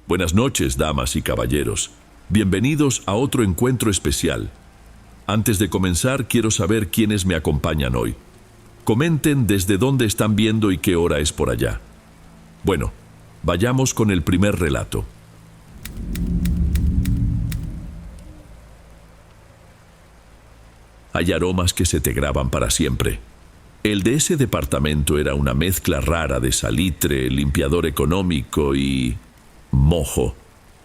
Buenas noches, damas y caballeros. Bienvenidos a otro encuentro especial. Antes de comenzar, quiero saber quiénes me acompañan hoy. Comenten desde dónde están viendo y qué hora es por allá. Bueno, vayamos con el primer relato. Hay aromas que se te graban para siempre. El de ese departamento era una mezcla rara de salitre, limpiador económico y mojo.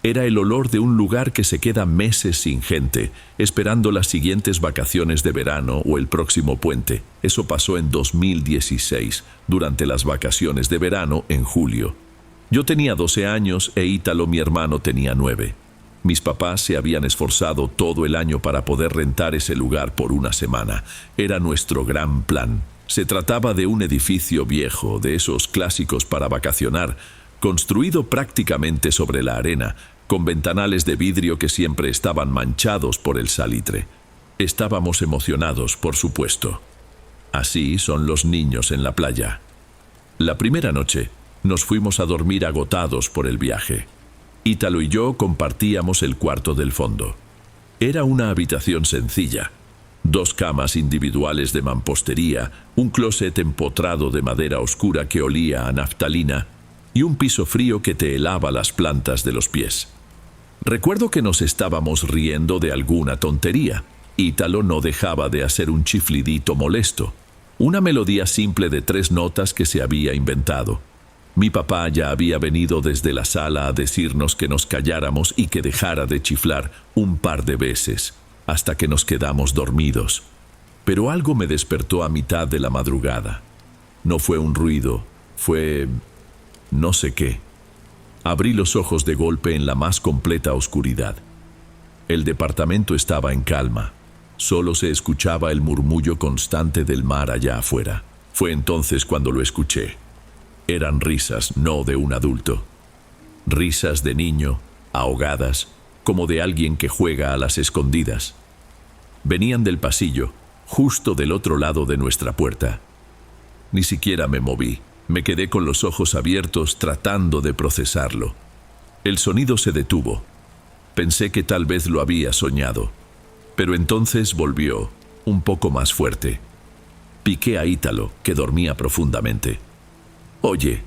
Era el olor de un lugar que se queda meses sin gente, esperando las siguientes vacaciones de verano o el próximo puente. Eso pasó en 2016, durante las vacaciones de verano en julio. Yo tenía 12 años e Ítalo, mi hermano, tenía 9. Mis papás se habían esforzado todo el año para poder rentar ese lugar por una semana. Era nuestro gran plan. Se trataba de un edificio viejo, de esos clásicos para vacacionar, construido prácticamente sobre la arena, con ventanales de vidrio que siempre estaban manchados por el salitre. Estábamos emocionados, por supuesto. Así son los niños en la playa. La primera noche nos fuimos a dormir agotados por el viaje. Ítalo y yo compartíamos el cuarto del fondo. Era una habitación sencilla. 2 camas individuales de mampostería, un closet empotrado de madera oscura que olía a naftalina y un piso frío que te helaba las plantas de los pies. Recuerdo que nos estábamos riendo de alguna tontería. Ítalo no dejaba de hacer un chiflidito molesto, una melodía simple de 3 notas que se había inventado. Mi papá ya había venido desde la sala a decirnos que nos calláramos y que dejara de chiflar un par de veces, hasta que nos quedamos dormidos. Pero algo me despertó a mitad de la madrugada. No fue un ruido, fue no sé qué. Abrí los ojos de golpe en la más completa oscuridad. El departamento estaba en calma. Solo se escuchaba el murmullo constante del mar allá afuera. Fue entonces cuando lo escuché. Eran risas, no de un adulto. Risas de niño, ahogadas, como de alguien que juega a las escondidas. Venían del pasillo, justo del otro lado de nuestra puerta. Ni siquiera me moví. Me quedé con los ojos abiertos tratando de procesarlo. El sonido se detuvo. Pensé que tal vez lo había soñado. Pero entonces volvió, un poco más fuerte. Piqué a Ítalo, que dormía profundamente. «Oye»,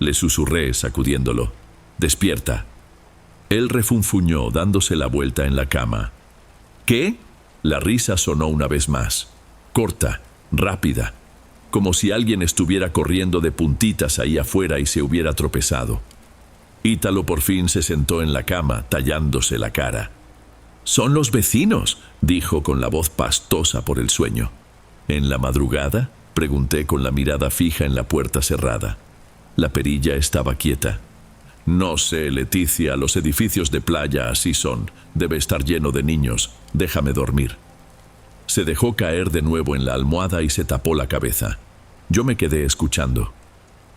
le susurré sacudiéndolo, «despierta». Él refunfuñó dándose la vuelta en la cama. «¿Qué?». La risa sonó una vez más, corta, rápida, como si alguien estuviera corriendo de puntitas ahí afuera y se hubiera tropezado. Ítalo por fin se sentó en la cama, tallándose la cara. «Son los vecinos», dijo con la voz pastosa por el sueño. «¿En la madrugada?», pregunté con la mirada fija en la puerta cerrada. La perilla estaba quieta. «No sé, Leticia, los edificios de playa así son. Debe estar lleno de niños. Déjame dormir». Se dejó caer de nuevo en la almohada y se tapó la cabeza. Yo me quedé escuchando.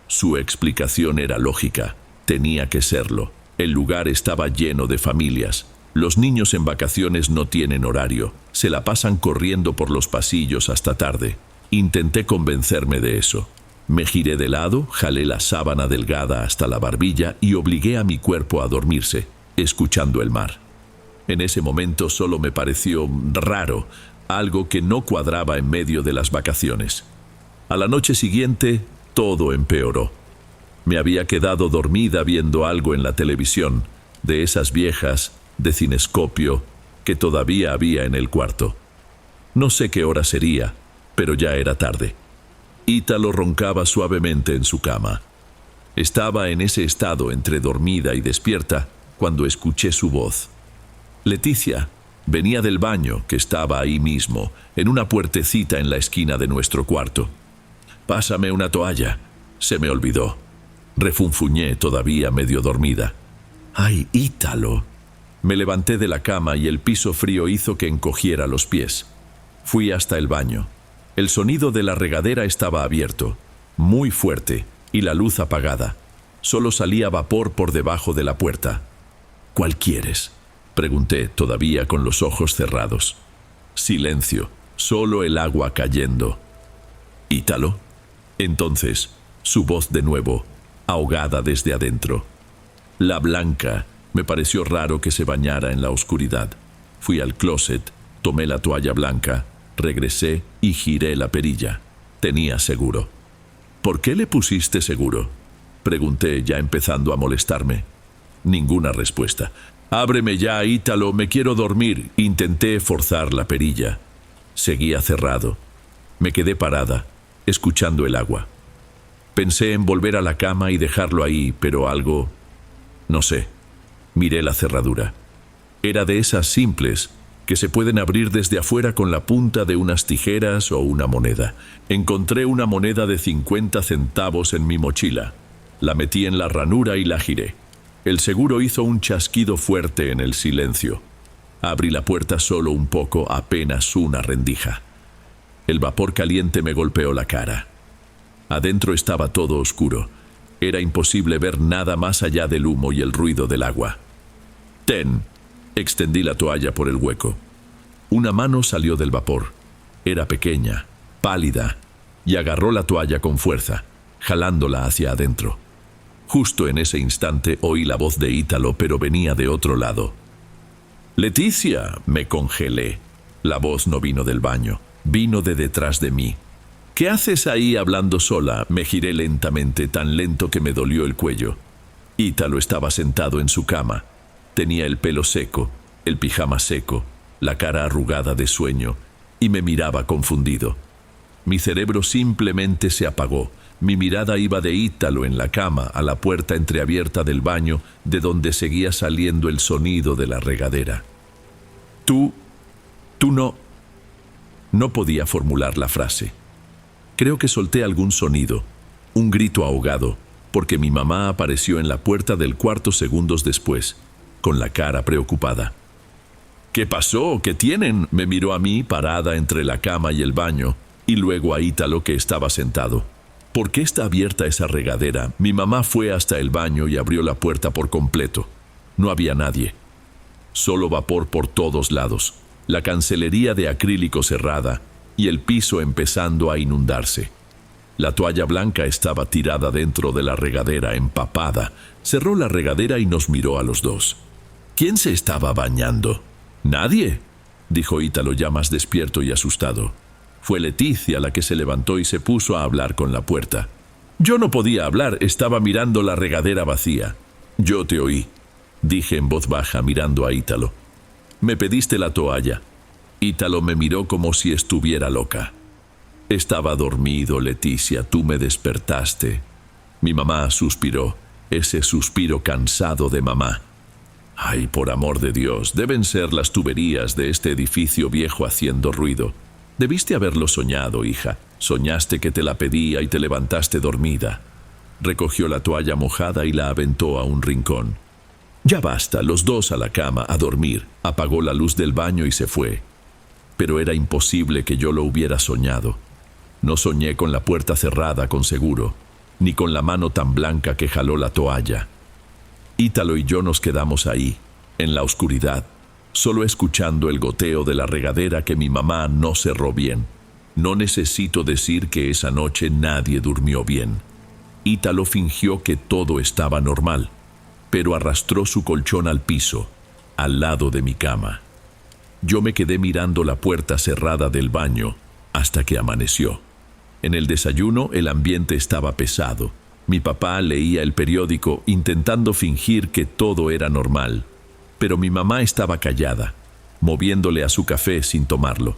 Su explicación era lógica. Tenía que serlo. El lugar estaba lleno de familias. Los niños en vacaciones no tienen horario. Se la pasan corriendo por los pasillos hasta tarde. Intenté convencerme de eso. Me giré de lado, jalé la sábana delgada hasta la barbilla y obligué a mi cuerpo a dormirse, escuchando el mar. En ese momento solo me pareció raro, algo que no cuadraba en medio de las vacaciones. A la noche siguiente, todo empeoró. Me había quedado dormida viendo algo en la televisión, de esas viejas, de cinescopio, que todavía había en el cuarto. No sé qué hora sería, pero ya era tarde. Ítalo roncaba suavemente en su cama. Estaba en ese estado entre dormida y despierta cuando escuché su voz. Leticia venía del baño, que estaba ahí mismo, en una puertecita en la esquina de nuestro cuarto. «Pásame una toalla». Se me olvidó. Refunfuñé todavía medio dormida. «¡Ay, Ítalo!». Me levanté de la cama y el piso frío hizo que encogiera los pies. Fui hasta el baño. El sonido de la regadera estaba abierto, muy fuerte, y la luz apagada. Solo salía vapor por debajo de la puerta. «¿Cuál quieres?», pregunté, todavía con los ojos cerrados. Silencio, solo el agua cayendo. «¿Ítalo?». Entonces, su voz de nuevo, ahogada desde adentro. La blanca. Me pareció raro que se bañara en la oscuridad. Fui al closet, tomé la toalla blanca, regresé y giré la perilla. Tenía seguro. ¿Por qué le pusiste seguro?, pregunté, ya empezando a molestarme. Ninguna respuesta. «Ábreme ya, Ítalo, me quiero dormir». Intenté forzar la perilla. Seguía cerrado. Me quedé parada, escuchando el agua. Pensé en volver a la cama y dejarlo ahí, pero algo... no sé. Miré la cerradura. Era de esas simples que se pueden abrir desde afuera con la punta de unas tijeras o una moneda. Encontré una moneda de 50 centavos en mi mochila. La metí en la ranura y la giré. El seguro hizo un chasquido fuerte en el silencio. Abrí la puerta solo un poco, apenas una rendija. El vapor caliente me golpeó la cara. Adentro estaba todo oscuro. Era imposible ver nada más allá del humo y el ruido del agua. «Ten». Extendí la toalla por el hueco. Una mano salió del vapor. Era pequeña, pálida, y agarró la toalla con fuerza, jalándola hacia adentro. Justo en ese instante oí la voz de Ítalo, pero venía de otro lado. «Leticia», me congelé. La voz no vino del baño, vino de detrás de mí. «¿Qué haces ahí hablando sola?». Me giré lentamente, tan lento que me dolió el cuello. Ítalo estaba sentado en su cama. Tenía el pelo seco, el pijama seco, la cara arrugada de sueño, y me miraba confundido. Mi cerebro simplemente se apagó. Mi mirada iba de Ítalo en la cama a la puerta entreabierta del baño, de donde seguía saliendo el sonido de la regadera. Tú no... No podía formular la frase. Creo que solté algún sonido, un grito ahogado, porque mi mamá apareció en la puerta del cuarto segundos después, con la cara preocupada. «¿Qué pasó? ¿Qué tienen?». Me miró a mí, parada entre la cama y el baño, y luego a Ítalo, que estaba sentado. «¿Por qué está abierta esa regadera?». Mi mamá fue hasta el baño y abrió la puerta por completo. No había nadie. Solo vapor por todos lados, la cancelería de acrílico cerrada y el piso empezando a inundarse. La toalla blanca estaba tirada dentro de la regadera, empapada. Cerró la regadera y nos miró a los dos. ¿Quién se estaba bañando? «Nadie», dijo Ítalo, ya más despierto y asustado. Fue Leticia la que se levantó y se puso a hablar con la puerta. Yo no podía hablar, estaba mirando la regadera vacía. «Yo te oí», dije en voz baja, mirando a Ítalo. «Me pediste la toalla». Ítalo me miró como si estuviera loca. «Estaba dormido, Leticia, tú me despertaste». Mi mamá suspiró, ese suspiro cansado de mamá. «Ay, por amor de Dios, deben ser las tuberías de este edificio viejo haciendo ruido. Debiste haberlo soñado, hija. Soñaste que te la pedía y te levantaste dormida». Recogió la toalla mojada y la aventó a un rincón. «Ya basta, los dos a la cama, a dormir». Apagó la luz del baño y se fue. Pero era imposible que yo lo hubiera soñado. No soñé con la puerta cerrada con seguro, ni con la mano tan blanca que jaló la toalla. Ítalo y yo nos quedamos ahí, en la oscuridad, solo escuchando el goteo de la regadera que mi mamá no cerró bien. No necesito decir que esa noche nadie durmió bien. Ítalo fingió que todo estaba normal, pero arrastró su colchón al piso, al lado de mi cama. Yo me quedé mirando la puerta cerrada del baño hasta que amaneció. En el desayuno el ambiente estaba pesado. Mi papá leía el periódico intentando fingir que todo era normal, pero mi mamá estaba callada, moviéndole a su café sin tomarlo.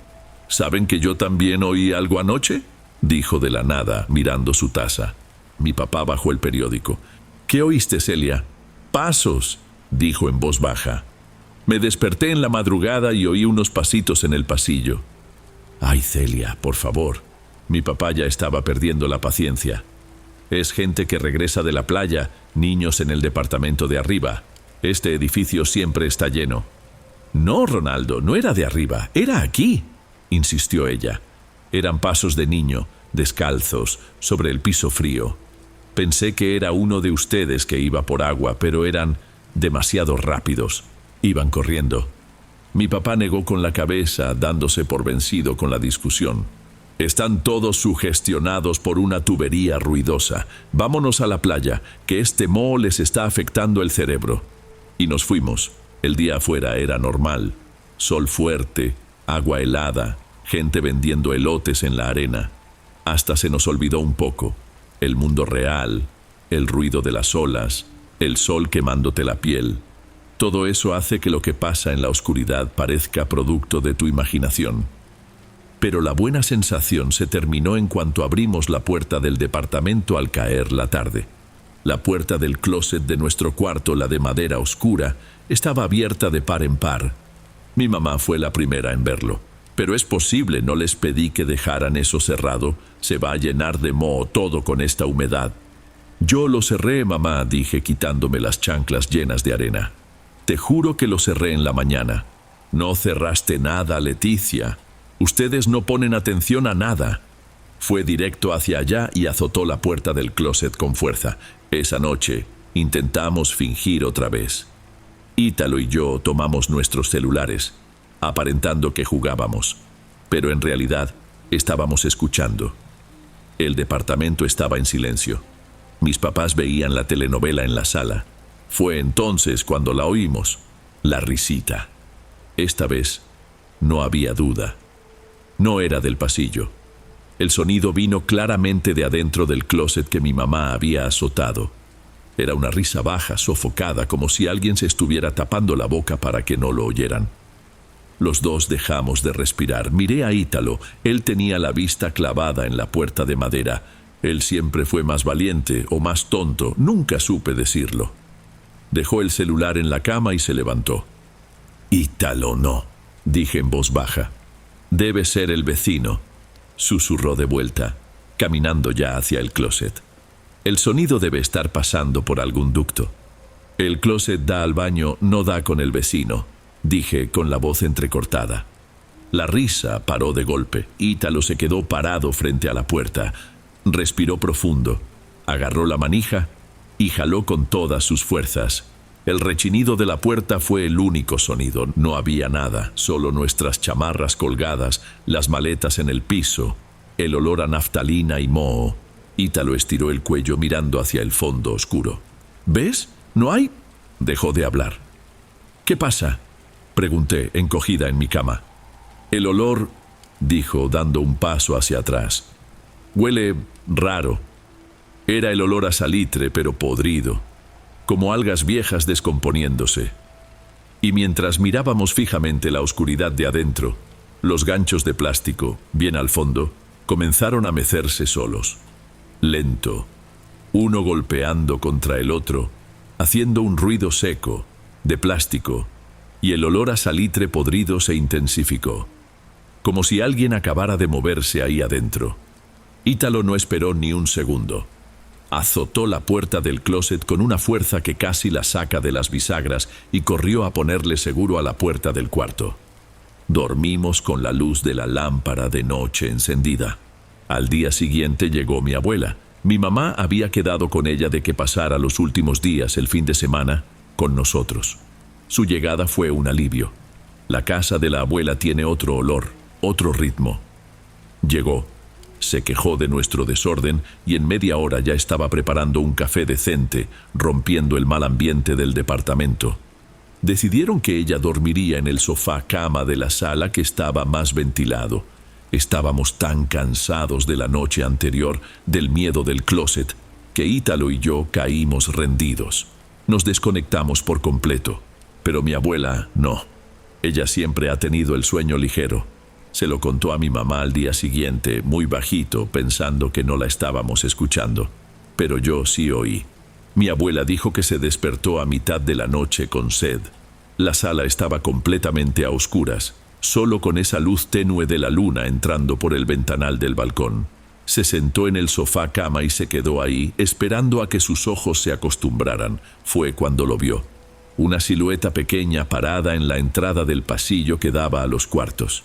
¿Saben que yo también oí algo anoche?, dijo de la nada, mirando su taza. Mi papá bajó el periódico. ¿Qué oíste, Celia? «Pasos», dijo en voz baja. «Me desperté en la madrugada y oí unos pasitos en el pasillo». «Ay, Celia, por favor». Mi papá ya estaba perdiendo la paciencia. «Es gente que regresa de la playa, niños en el departamento de arriba. Este edificio siempre está lleno». «No, Ronaldo, no era de arriba, era aquí», insistió ella. Eran pasos de niño, descalzos, sobre el piso frío. Pensé que era uno de ustedes que iba por agua, pero eran demasiado rápidos. Iban corriendo. Mi papá negó con la cabeza, dándose por vencido con la discusión. Están todos sugestionados por una tubería ruidosa. Vámonos a la playa, que este moho les está afectando el cerebro. Y nos fuimos. El día afuera era normal. Sol fuerte, agua helada, gente vendiendo elotes en la arena. Hasta se nos olvidó un poco. El mundo real, el ruido de las olas, el sol quemándote la piel. Todo eso hace que lo que pasa en la oscuridad parezca producto de tu imaginación. Pero la buena sensación se terminó en cuanto abrimos la puerta del departamento al caer la tarde. La puerta del closet de nuestro cuarto, la de madera oscura, estaba abierta de par en par. Mi mamá fue la primera en verlo. Pero es posible, no les pedí que dejaran eso cerrado. Se va a llenar de moho todo con esta humedad. Yo lo cerré, mamá, dije quitándome las chanclas llenas de arena. Te juro que lo cerré en la mañana. No cerraste nada, Leticia. Ustedes no ponen atención a nada. Fue directo hacia allá y azotó la puerta del closet con fuerza. Esa noche intentamos fingir otra vez. Ítalo y yo tomamos nuestros celulares, aparentando que jugábamos, pero en realidad estábamos escuchando. El departamento estaba en silencio. Mis papás veían la telenovela en la sala. Fue entonces cuando la oímos, la risita. Esta vez no había duda. No era del pasillo. El sonido vino claramente de adentro del closet que mi mamá había azotado. Era una risa baja, sofocada, como si alguien se estuviera tapando la boca para que no lo oyeran. Los dos dejamos de respirar. Miré a Ítalo. Él tenía la vista clavada en la puerta de madera. Él siempre fue más valiente o más tonto. Nunca supe decirlo. Dejó el celular en la cama y se levantó. Ítalo no, dije en voz baja. Debe ser el vecino, susurró de vuelta, caminando ya hacia el closet. El sonido debe estar pasando por algún ducto. El closet da al baño, no da con el vecino, dije con la voz entrecortada. La risa paró de golpe. Ítalo se quedó parado frente a la puerta. Respiró profundo, agarró la manija y jaló con todas sus fuerzas. El rechinido de la puerta fue el único sonido. No había nada, solo nuestras chamarras colgadas, las maletas en el piso, el olor a naftalina y moho. Ítalo estiró el cuello mirando hacia el fondo oscuro. ¿Ves? ¿No hay? Dejó de hablar. ¿Qué pasa? Pregunté, encogida en mi cama. El olor, dijo, dando un paso hacia atrás. Huele raro. Era el olor a salitre, pero podrido, como algas viejas descomponiéndose. Y mientras mirábamos fijamente la oscuridad de adentro, los ganchos de plástico, bien al fondo, comenzaron a mecerse solos. Lento, uno golpeando contra el otro, haciendo un ruido seco, de plástico, y el olor a salitre podrido se intensificó, como si alguien acabara de moverse ahí adentro. Ítalo no esperó ni un segundo. Azotó la puerta del closet con una fuerza que casi la saca de las bisagras y corrió a ponerle seguro a la puerta del cuarto. Dormimos con la luz de la lámpara de noche encendida. Al día siguiente llegó mi abuela. Mi mamá había quedado con ella de que pasara los últimos días, el fin de semana, con nosotros. Su llegada fue un alivio. La casa de la abuela tiene otro olor, otro ritmo. Llegó. Se quejó de nuestro desorden y en media hora ya estaba preparando un café decente, rompiendo el mal ambiente del departamento. Decidieron que ella dormiría en el sofá cama de la sala, que estaba más ventilado. Estábamos tan cansados de la noche anterior, del miedo del closet, que Ítalo y yo caímos rendidos. Nos desconectamos por completo, pero mi abuela no. Ella siempre ha tenido el sueño ligero. Se lo contó a mi mamá al día siguiente, muy bajito, pensando que no la estábamos escuchando. Pero yo sí oí. Mi abuela dijo que se despertó a mitad de la noche con sed. La sala estaba completamente a oscuras, solo con esa luz tenue de la luna entrando por el ventanal del balcón. Se sentó en el sofá cama y se quedó ahí, esperando a que sus ojos se acostumbraran. Fue cuando lo vio. Una silueta pequeña parada en la entrada del pasillo que daba a los cuartos.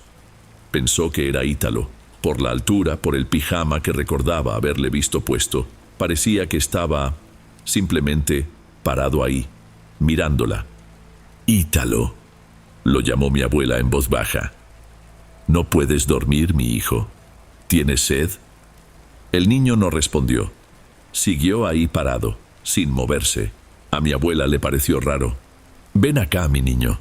Pensó que era Ítalo. Por la altura, por el pijama que recordaba haberle visto puesto, parecía que estaba simplemente parado ahí, mirándola. «Ítalo», lo llamó mi abuela en voz baja. «¿No puedes dormir, mi hijo? ¿Tienes sed? El niño no respondió. Siguió ahí parado, sin moverse. A mi abuela le pareció raro. «Ven acá, mi niño.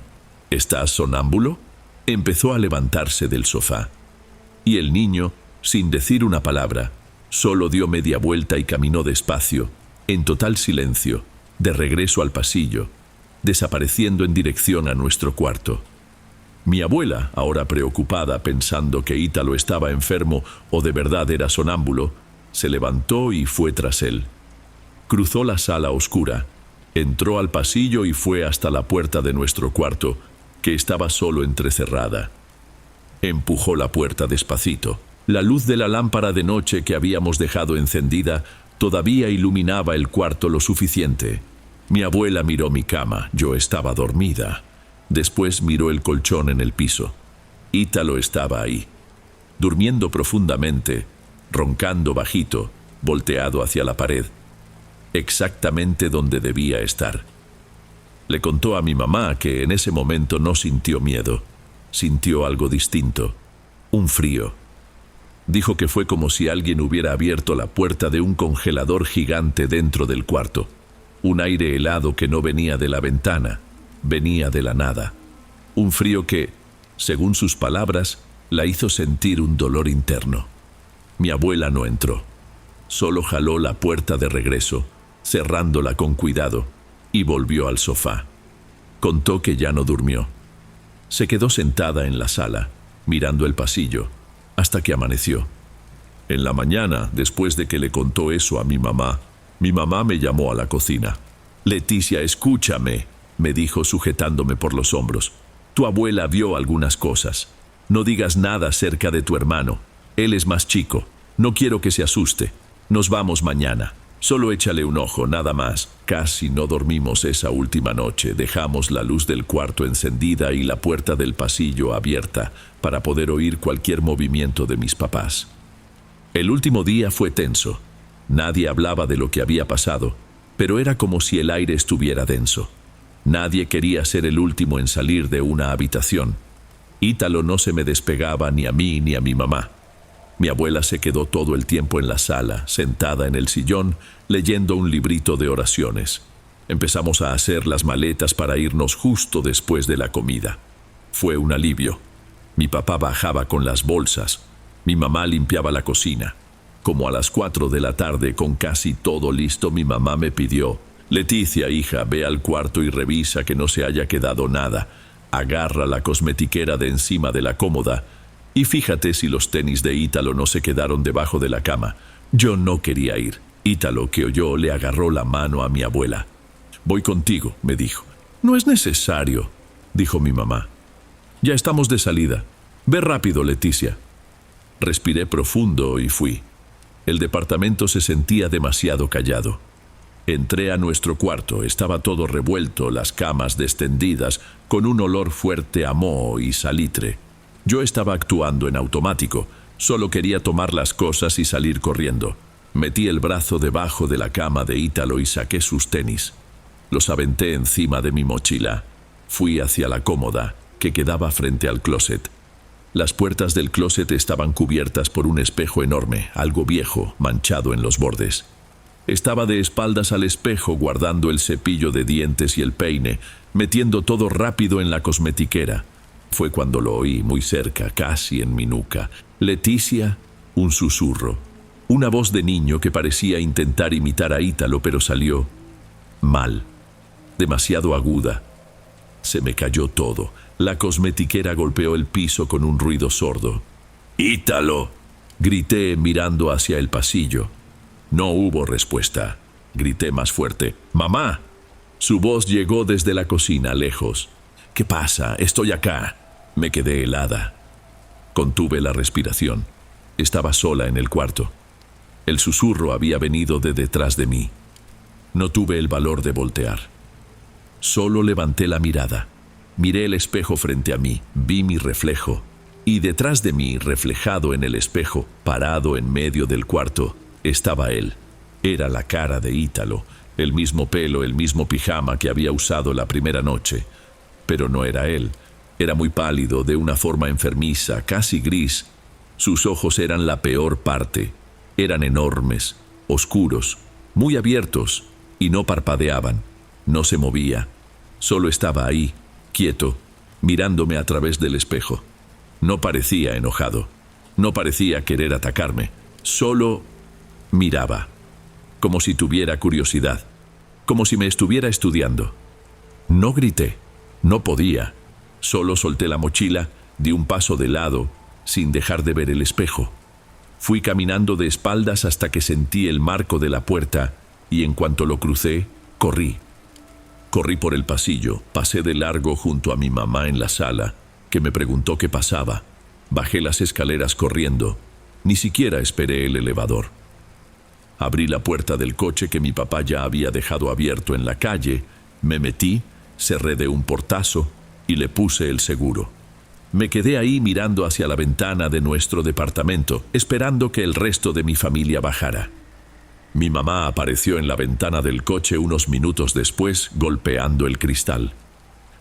¿Estás sonámbulo?» Empezó a levantarse del sofá. Y el niño, sin decir una palabra, solo dio media vuelta y caminó despacio, en total silencio, de regreso al pasillo, desapareciendo en dirección a nuestro cuarto. Mi abuela, ahora preocupada pensando que Ítalo estaba enfermo o de verdad era sonámbulo, se levantó y fue tras él. Cruzó la sala oscura, entró al pasillo y fue hasta la puerta de nuestro cuarto, que estaba solo entrecerrada. Empujó la puerta despacito. La luz de la lámpara de noche que habíamos dejado encendida todavía iluminaba el cuarto lo suficiente. Mi abuela miró mi cama, yo estaba dormida. Después miró el colchón en el piso. Ítalo estaba ahí, durmiendo profundamente, roncando bajito, volteado hacia la pared, exactamente donde debía estar. Le contó a mi mamá que en ese momento no sintió miedo, sintió algo distinto, un frío. Dijo que fue como si alguien hubiera abierto la puerta de un congelador gigante dentro del cuarto. Un aire helado que no venía de la ventana, venía de la nada. Un frío que, según sus palabras, la hizo sentir un dolor interno. Mi abuela no entró. Solo jaló la puerta de regreso, cerrándola con cuidado, y volvió al sofá. Contó que ya no durmió. Se quedó sentada en la sala, mirando el pasillo, hasta que amaneció. En la mañana, después de que le contó eso a mi mamá me llamó a la cocina. «Leticia, escúchame», me dijo sujetándome por los hombros. «Tu abuela vio algunas cosas. No digas nada acerca de tu hermano. Él es más chico. No quiero que se asuste. Nos vamos mañana. Solo échale un ojo, nada más». Casi no dormimos esa última noche. Dejamos la luz del cuarto encendida y la puerta del pasillo abierta para poder oír cualquier movimiento de mis papás. El último día fue tenso. Nadie hablaba de lo que había pasado, pero era como si el aire estuviera denso. Nadie quería ser el último en salir de una habitación. Ítalo no se me despegaba ni a mí ni a mi mamá. Mi abuela se quedó todo el tiempo en la sala, sentada en el sillón, leyendo un librito de oraciones. Empezamos a hacer las maletas para irnos justo después de la comida. Fue un alivio. Mi papá bajaba con las bolsas. Mi mamá limpiaba la cocina. Como a las 4 de la tarde, con casi todo listo, mi mamá me pidió: «Leticia, hija, ve al cuarto y revisa que no se haya quedado nada. Agarra la cosmetiquera de encima de la cómoda y fíjate si los tenis de Ítalo no se quedaron debajo de la cama». Yo no quería ir. Ítalo, que oyó, le agarró la mano a mi abuela. «Voy contigo», me dijo. «No es necesario», dijo mi mamá. «Ya estamos de salida. Ve rápido, Leticia». Respiré profundo y fui. El departamento se sentía demasiado callado. Entré a nuestro cuarto, estaba todo revuelto, las camas descendidas, con un olor fuerte a moho y salitre. Yo estaba actuando en automático, solo quería tomar las cosas y salir corriendo. Metí el brazo debajo de la cama de Ítalo y saqué sus tenis. Los aventé encima de mi mochila. Fui hacia la cómoda, que quedaba frente al closet. Las puertas del closet estaban cubiertas por un espejo enorme, algo viejo, manchado en los bordes. Estaba de espaldas al espejo, guardando el cepillo de dientes y el peine, metiendo todo rápido en la cosmetiquera. Fue cuando lo oí muy cerca, casi en mi nuca. «Leticia», un susurro. Una voz de niño que parecía intentar imitar a Ítalo, pero salió mal, demasiado aguda. Se me cayó todo. La cosmetiquera golpeó el piso con un ruido sordo. «¡Ítalo!», grité mirando hacia el pasillo. No hubo respuesta. Grité más fuerte: «¡Mamá!». Su voz llegó desde la cocina, lejos. «¿Qué pasa? Estoy acá». Me quedé helada. Contuve la respiración. Estaba sola en el cuarto. El susurro había venido de detrás de mí. No tuve el valor de voltear. Solo levanté la mirada. Miré el espejo frente a mí, vi mi reflejo, y detrás de mí, reflejado en el espejo, parado en medio del cuarto, estaba él. Era la cara de Ítalo, el mismo pelo, el mismo pijama que había usado la primera noche. Pero no era él. Era muy pálido, de una forma enfermiza, casi gris, Sus ojos eran la peor parte. Eran enormes, oscuros, muy abiertos, y no parpadeaban. No se movía. Solo estaba ahí, quieto, mirándome a través del espejo. No parecía enojado. No parecía querer atacarme. Solo miraba, como si tuviera curiosidad, como si me estuviera estudiando. No grité, no podía. Solo solté la mochila, di un paso de lado, sin dejar de ver el espejo. Fui caminando de espaldas hasta que sentí el marco de la puerta y en cuanto lo crucé, corrí. Corrí por el pasillo, pasé de largo junto a mi mamá en la sala, que me preguntó qué pasaba. Bajé las escaleras corriendo. Ni siquiera esperé el elevador. Abrí la puerta del coche que mi papá ya había dejado abierto en la calle, me metí, cerré de un portazo y le puse el seguro. Me quedé ahí mirando hacia la ventana de nuestro departamento, esperando que el resto de mi familia bajara. Mi mamá apareció en la ventana del coche unos minutos después, golpeando el cristal.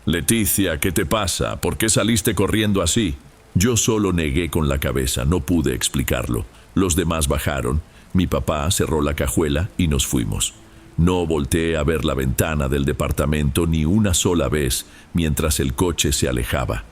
«Leticia, ¿qué te pasa? ¿Por qué saliste corriendo así?» Yo solo negué con la cabeza, no pude explicarlo. Los demás bajaron, mi papá cerró la cajuela y nos fuimos. No volteé a ver la ventana del departamento ni una sola vez mientras el coche se alejaba.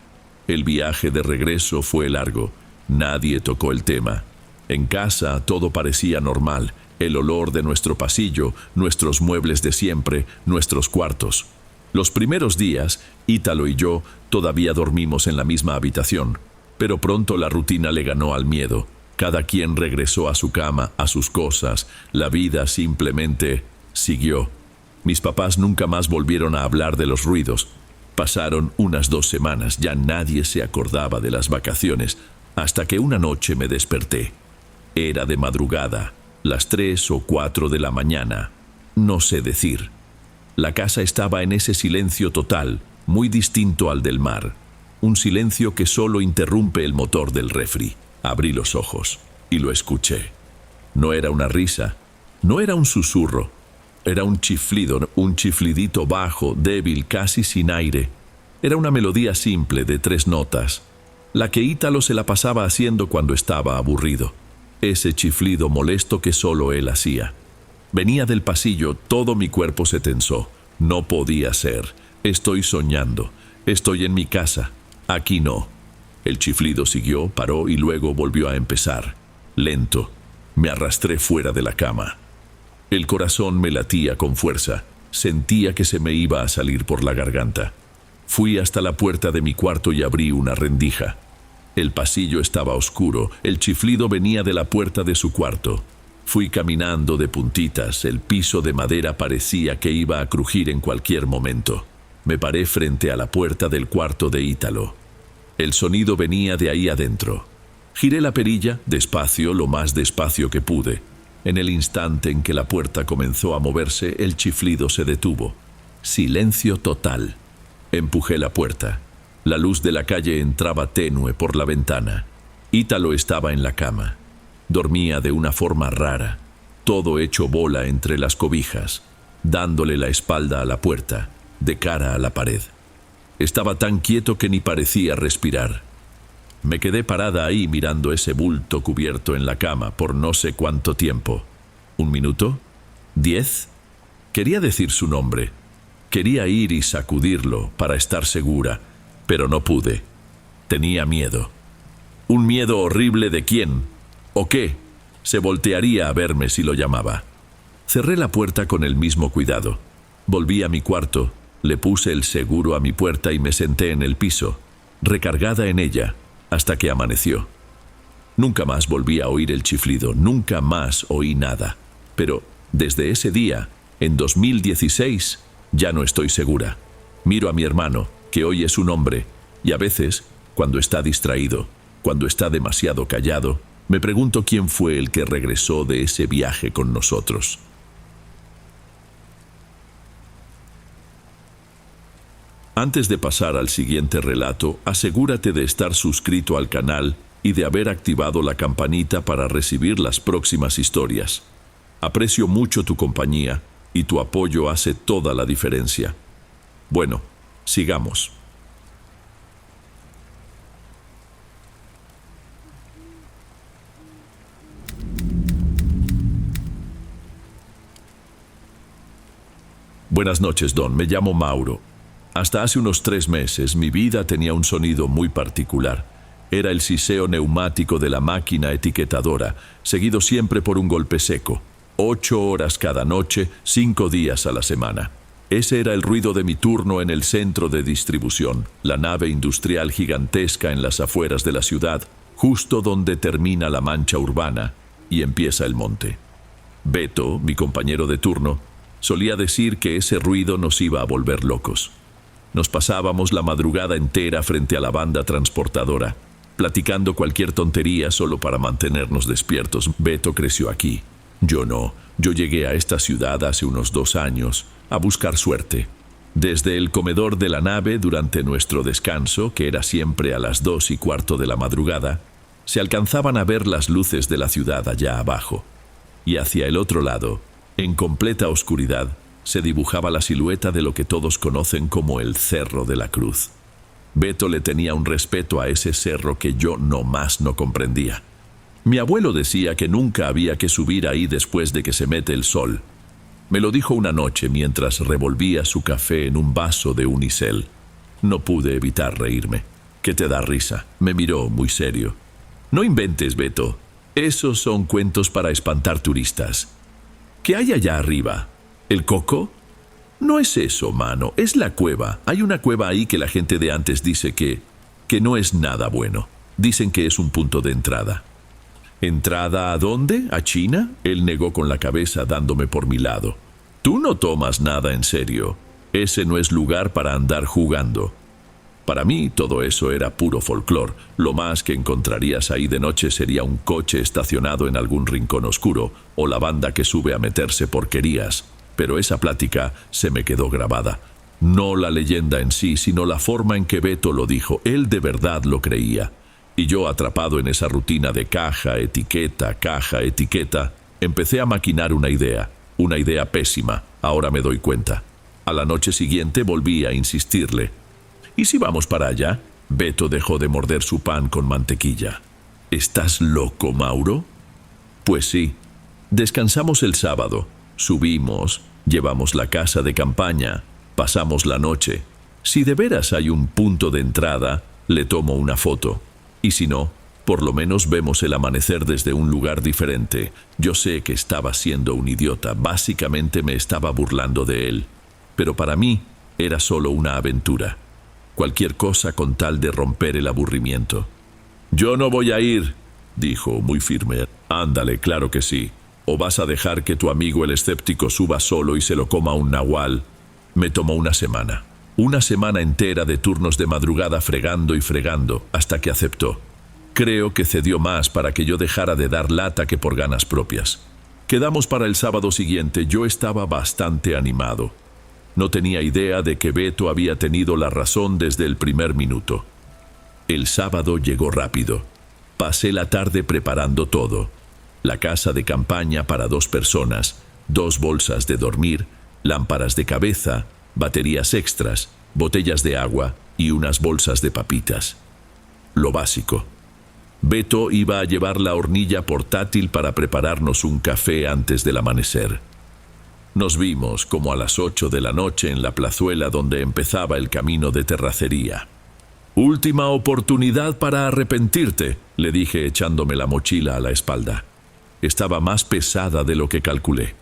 El viaje de regreso fue largo. Nadie tocó el tema. En casa todo parecía normal. El olor de nuestro pasillo, nuestros muebles de siempre, nuestros cuartos. Los primeros días, Ítalo y yo todavía dormimos en la misma habitación, pero pronto la rutina le ganó al miedo. Cada quien regresó a su cama, a sus cosas. La vida simplemente siguió. Mis papás nunca más volvieron a hablar de los ruidos. Pasaron unas 2 semanas, ya nadie se acordaba de las vacaciones, hasta que una noche me desperté. Era de madrugada, las 3 o 4 de la mañana. No sé decir. La casa estaba en ese silencio total, muy distinto al del mar. Un silencio que solo interrumpe el motor del refri. Abrí los ojos y lo escuché. No era una risa, no era un susurro. Era un chiflido, un chiflidito bajo, débil, casi sin aire. Era una melodía simple de 3 notas, la que Ítalo se la pasaba haciendo cuando estaba aburrido. Ese chiflido molesto que solo él hacía. Venía del pasillo, todo mi cuerpo se tensó. No podía ser. Estoy soñando. Estoy en mi casa. Aquí no. El chiflido siguió, paró y luego volvió a empezar. Lento. Me arrastré fuera de la cama. El corazón me latía con fuerza. Sentía que se me iba a salir por la garganta. Fui hasta la puerta de mi cuarto y abrí una rendija. El pasillo estaba oscuro. El chiflido venía de la puerta de su cuarto. Fui caminando de puntitas. El piso de madera parecía que iba a crujir en cualquier momento. Me paré frente a la puerta del cuarto de Ítalo. El sonido venía de ahí adentro. Giré la perilla, despacio, lo más despacio que pude. En el instante en que la puerta comenzó a moverse, el chiflido se detuvo. Silencio total. Empujé la puerta. La luz de la calle entraba tenue por la ventana. Ítalo estaba en la cama. Dormía de una forma rara, todo hecho bola entre las cobijas, dándole la espalda a la puerta, de cara a la pared. Estaba tan quieto que ni parecía respirar. Me quedé parada ahí mirando ese bulto cubierto en la cama por no sé cuánto tiempo. ¿1 minuto? ¿10? Quería decir su nombre. Quería ir y sacudirlo para estar segura, pero no pude. Tenía miedo. Un miedo horrible de quién, o qué, se voltearía a verme si lo llamaba. Cerré la puerta con el mismo cuidado. Volví a mi cuarto, le puse el seguro a mi puerta y me senté en el piso, recargada en ella, hasta que amaneció. Nunca más volví a oír el chiflido, nunca más oí nada. Pero desde ese día, en 2016, ya no estoy segura. Miro a mi hermano, que hoy es un hombre, y a veces, cuando está distraído, cuando está demasiado callado, me pregunto quién fue el que regresó de ese viaje con nosotros. Antes de pasar al siguiente relato, asegúrate de estar suscrito al canal y de haber activado la campanita para recibir las próximas historias. Aprecio mucho tu compañía y tu apoyo hace toda la diferencia. Bueno, sigamos. Buenas noches, Don. Me llamo Mauro. Hasta hace unos 3 meses mi vida tenía un sonido muy particular. Era el siseo neumático de la máquina etiquetadora, seguido siempre por un golpe seco. 8 horas cada noche, 5 días a la semana. Ese era el ruido de mi turno en el centro de distribución, la nave industrial gigantesca en las afueras de la ciudad, justo donde termina la mancha urbana y empieza el monte. Beto, mi compañero de turno, solía decir que ese ruido nos iba a volver locos. Nos pasábamos la madrugada entera frente a la banda transportadora, platicando cualquier tontería solo para mantenernos despiertos. Beto creció aquí. Yo no. Yo llegué a esta ciudad hace unos 2 años a buscar suerte. Desde el comedor de la nave, durante nuestro descanso, que era siempre a las 2:15 de la madrugada, se alcanzaban a ver las luces de la ciudad allá abajo. Y hacia el otro lado, en completa oscuridad, se dibujaba la silueta de lo que todos conocen como el Cerro de la Cruz. Beto le tenía un respeto a ese cerro que yo nomás no comprendía. Mi abuelo decía que nunca había que subir ahí después de que se mete el sol. Me lo dijo una noche mientras revolvía su café en un vaso de unicel. No pude evitar reírme. ¿Qué te da risa? Me miró muy serio. No inventes, Beto. Esos son cuentos para espantar turistas. ¿Qué hay allá arriba? ¿El coco? No es eso, mano, es la cueva. Hay una cueva ahí que la gente de antes dice que no es nada bueno. Dicen que es un punto de entrada. ¿Entrada a dónde? ¿A China? Él negó con la cabeza dándome por mi lado. Tú no tomas nada en serio. Ese no es lugar para andar jugando. Para mí todo eso era puro folclor. Lo más que encontrarías ahí de noche sería un coche estacionado en algún rincón oscuro o la banda que sube a meterse porquerías. Pero esa plática se me quedó grabada. No la leyenda en sí, sino la forma en que Beto lo dijo. Él de verdad lo creía. Y yo, atrapado en esa rutina de caja, etiqueta, empecé a maquinar una idea pésima, ahora me doy cuenta. A la noche siguiente volví a insistirle. ¿Y si vamos para allá? Beto dejó de morder su pan con mantequilla. ¿Estás loco, Mauro? Pues sí. Descansamos el sábado, subimos, llevamos la casa de campaña, pasamos la noche. Si de veras hay un punto de entrada, le tomo una foto. Y si no, por lo menos vemos el amanecer desde un lugar diferente. Yo sé que estaba siendo un idiota, básicamente me estaba burlando de él. Pero para mí era solo una aventura. Cualquier cosa con tal de romper el aburrimiento. Yo no voy a ir, dijo muy firme. Ándale, claro que sí. ¿O vas a dejar que tu amigo el escéptico suba solo y se lo coma un nahual? Me tomó una semana entera de turnos de madrugada fregando y fregando, hasta que aceptó. Creo que cedió más para que yo dejara de dar lata que por ganas propias. Quedamos para el sábado siguiente. Yo estaba bastante animado. No tenía idea de que Beto había tenido la razón desde el primer minuto. El sábado llegó rápido. Pasé la tarde preparando todo. La casa de campaña para 2 personas, 2 bolsas de dormir, lámparas de cabeza, baterías extras, botellas de agua y unas bolsas de papitas. Lo básico. Beto iba a llevar la hornilla portátil para prepararnos un café antes del amanecer. Nos vimos como a las 8 de la noche en la plazuela donde empezaba el camino de terracería. Última oportunidad para arrepentirte, le dije echándome la mochila a la espalda. Estaba más pesada de lo que calculé.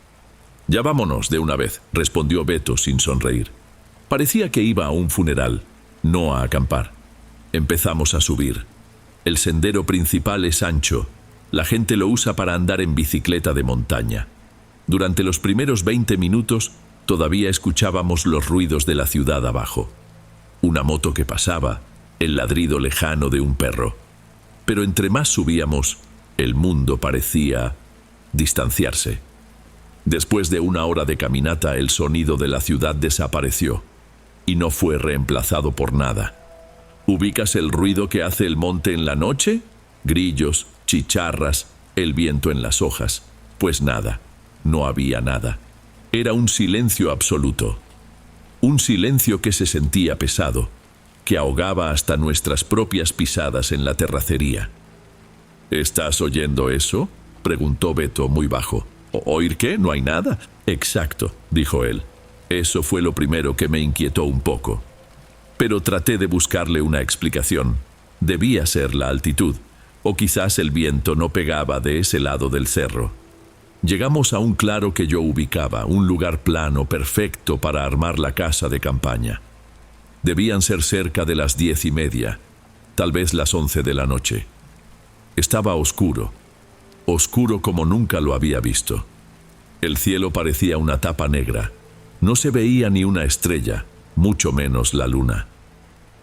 Ya vámonos de una vez, respondió Beto sin sonreír. Parecía que iba a un funeral, no a acampar. Empezamos a subir. El sendero principal es ancho. La gente lo usa para andar en bicicleta de montaña. Durante los primeros 20 minutos todavía escuchábamos los ruidos de la ciudad abajo. Una moto que pasaba, el ladrido lejano de un perro. Pero entre más subíamos, el mundo parecía distanciarse. Después de 1 hora de caminata, el sonido de la ciudad desapareció y no fue reemplazado por nada. ¿Ubicas el ruido que hace el monte en la noche? Grillos, chicharras, el viento en las hojas. Pues nada, no había nada. Era un silencio absoluto. Un silencio que se sentía pesado, que ahogaba hasta nuestras propias pisadas en la terracería. ¿Estás oyendo eso?, preguntó Beto muy bajo. ¿Oír qué? No hay nada. Exacto, dijo él. Eso fue lo primero que me inquietó un poco. Pero traté de buscarle una explicación. Debía ser la altitud, o quizás el viento no pegaba de ese lado del cerro. Llegamos a un claro que yo ubicaba, un lugar plano perfecto para armar la casa de campaña. Debían ser cerca de las 10:30, tal vez las 11 de la noche. Estaba oscuro, oscuro como nunca lo había visto. El cielo parecía una tapa negra. No se veía ni una estrella, mucho menos la luna.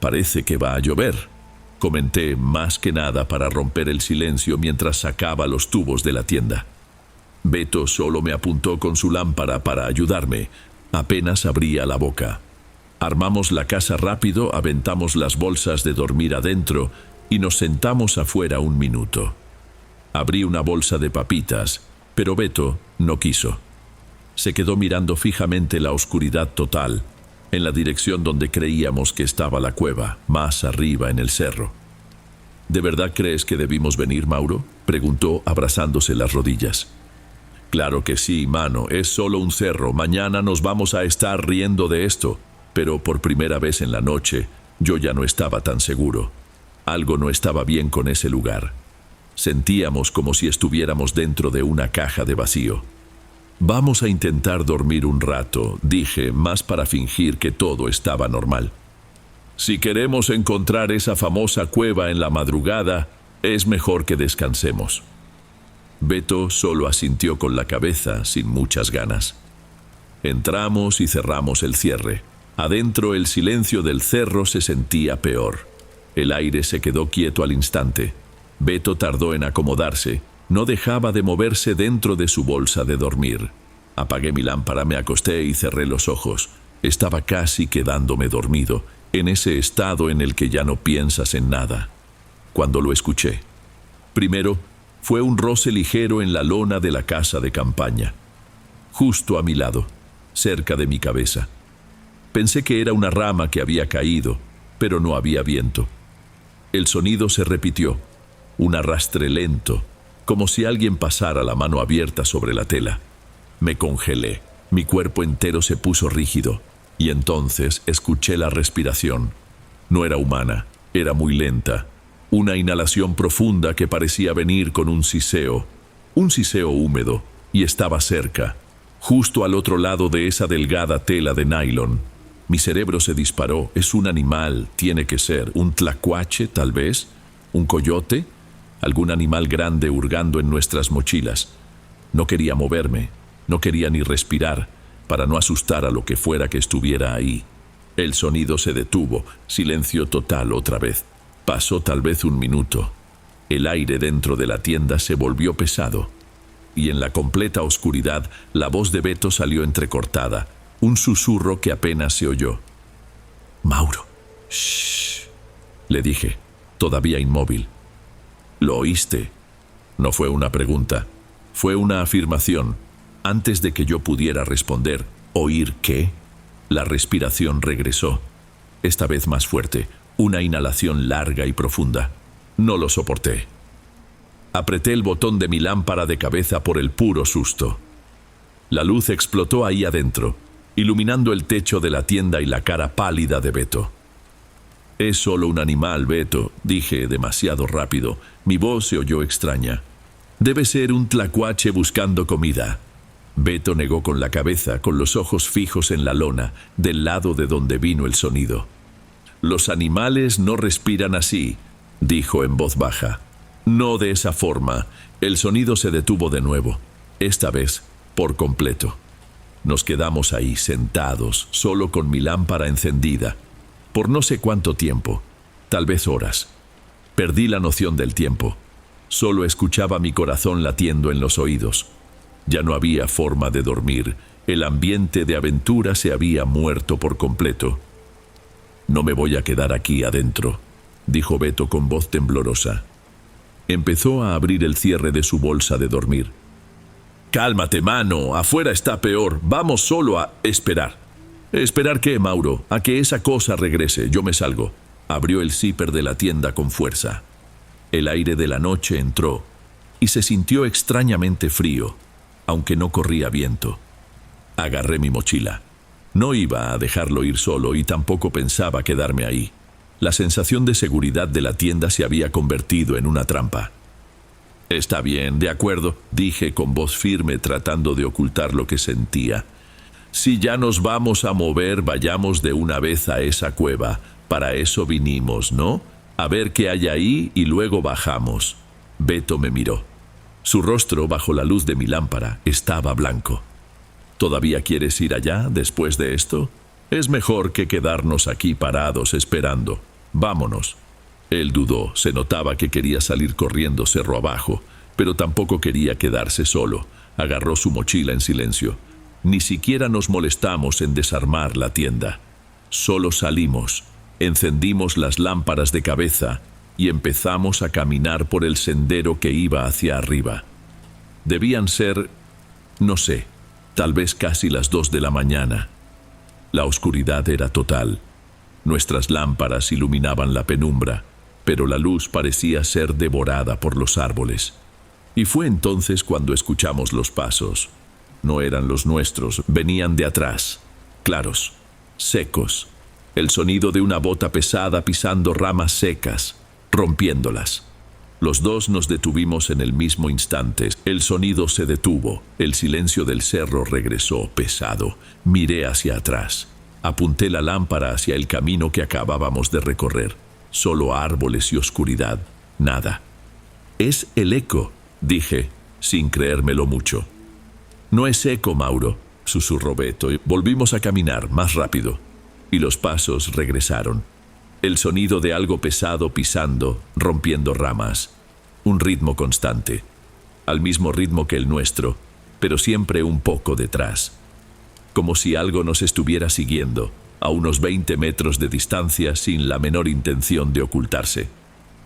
«Parece que va a llover», comenté, más que nada para romper el silencio mientras sacaba los tubos de la tienda. Beto solo me apuntó con su lámpara para ayudarme. Apenas abría la boca. Armamos la casa rápido, aventamos las bolsas de dormir adentro y nos sentamos afuera un minuto. Abrí una bolsa de papitas, pero Beto no quiso. Se quedó mirando fijamente la oscuridad total, en la dirección donde creíamos que estaba la cueva, más arriba en el cerro. «¿De verdad crees que debimos venir, Mauro?», preguntó abrazándose las rodillas. «Claro que sí, mano, es solo un cerro, mañana nos vamos a estar riendo de esto», pero por primera vez en la noche yo ya no estaba tan seguro. Algo no estaba bien con ese lugar. Sentíamos como si estuviéramos dentro de una caja de vacío. «Vamos a intentar dormir un rato», dije, más para fingir que todo estaba normal. «Si queremos encontrar esa famosa cueva en la madrugada, es mejor que descansemos». Beto solo asintió con la cabeza, sin muchas ganas. Entramos y cerramos el cierre. Adentro el silencio del cerro se sentía peor. El aire se quedó quieto al instante. Beto tardó en acomodarse. No dejaba de moverse dentro de su bolsa de dormir. Apagué mi lámpara, me acosté y cerré los ojos. Estaba casi quedándome dormido, en ese estado en el que ya no piensas en nada, cuando lo escuché. Primero, fue un roce ligero en la lona de la casa de campaña, justo a mi lado, cerca de mi cabeza. Pensé que era una rama que había caído, pero no había viento. El sonido se repitió, un arrastre lento, como si alguien pasara la mano abierta sobre la tela. Me congelé, mi cuerpo entero se puso rígido, y entonces escuché la respiración. No era humana, era muy lenta, una inhalación profunda que parecía venir con un siseo húmedo, y estaba cerca, justo al otro lado de esa delgada tela de nylon. Mi cerebro se disparó. ¿Es un animal? Tiene que ser. ¿Un tlacuache, tal vez? ¿Un coyote? Algún animal grande hurgando en nuestras mochilas. No quería moverme, no quería ni respirar, para no asustar a lo que fuera que estuviera ahí. El sonido se detuvo, silencio total otra vez. Pasó tal vez un minuto. El aire dentro de la tienda se volvió pesado, y en la completa oscuridad la voz de Beto salió entrecortada, un susurro que apenas se oyó. «Mauro, shh», le dije, todavía inmóvil. «¿Lo oíste?». No fue una pregunta, fue una afirmación. Antes de que yo pudiera responder, ¿oír qué?, la respiración regresó, esta vez más fuerte, una inhalación larga y profunda. No lo soporté. Apreté el botón de mi lámpara de cabeza por el puro susto. La luz explotó ahí adentro, iluminando el techo de la tienda y la cara pálida de Beto. «Es solo un animal, Beto», dije demasiado rápido. Mi voz se oyó extraña. «Debe ser un tlacuache buscando comida». Beto negó con la cabeza, con los ojos fijos en la lona, del lado de donde vino el sonido. «Los animales no respiran así», dijo en voz baja. «No de esa forma». El sonido se detuvo de nuevo, esta vez por completo. Nos quedamos ahí sentados, solo con mi lámpara encendida, por no sé cuánto tiempo, tal vez horas. Perdí la noción del tiempo. Solo escuchaba mi corazón latiendo en los oídos. Ya no había forma de dormir. El ambiente de aventura se había muerto por completo. «No me voy a quedar aquí adentro», dijo Beto con voz temblorosa. Empezó a abrir el cierre de su bolsa de dormir. «Cálmate, mano, afuera está peor. Vamos solo a esperar». «¿Esperar qué, Mauro? A que esa cosa regrese. Yo me salgo». Abrió el zipper de la tienda con fuerza. El aire de la noche entró y se sintió extrañamente frío, aunque no corría viento. Agarré mi mochila. No iba a dejarlo ir solo y tampoco pensaba quedarme ahí. La sensación de seguridad de la tienda se había convertido en una trampa. «Está bien, de acuerdo», dije con voz firme, tratando de ocultar lo que sentía. «Si ya nos vamos a mover, vayamos de una vez a esa cueva. Para eso vinimos, ¿no? A ver qué hay ahí y luego bajamos». Beto me miró. Su rostro, bajo la luz de mi lámpara, estaba blanco. «¿Todavía quieres ir allá después de esto? Es mejor que quedarnos aquí parados esperando. Vámonos». Él dudó, se notaba que quería salir corriendo cerro abajo, pero tampoco quería quedarse solo. Agarró su mochila en silencio. Ni siquiera nos molestamos en desarmar la tienda. Solo salimos, encendimos las lámparas de cabeza y empezamos a caminar por el sendero que iba hacia arriba. Debían ser, no sé, tal vez casi las 2 de la mañana. La oscuridad era total. Nuestras lámparas iluminaban la penumbra, pero la luz parecía ser devorada por los árboles. Y fue entonces cuando escuchamos los pasos. No eran los nuestros, venían de atrás, claros, secos. El sonido de una bota pesada pisando ramas secas, rompiéndolas. Los dos nos detuvimos en el mismo instante. El sonido se detuvo, el silencio del cerro regresó pesado. Miré hacia atrás. Apunté la lámpara hacia el camino que acabábamos de recorrer. Solo árboles y oscuridad, nada. «Es el eco», dije, sin creérmelo mucho. «No es eco, Mauro», susurró Beto, y volvimos a caminar más rápido. Y los pasos regresaron. El sonido de algo pesado pisando, rompiendo ramas. Un ritmo constante, al mismo ritmo que el nuestro, pero siempre un poco detrás. Como si algo nos estuviera siguiendo, a unos 20 metros de distancia, sin la menor intención de ocultarse.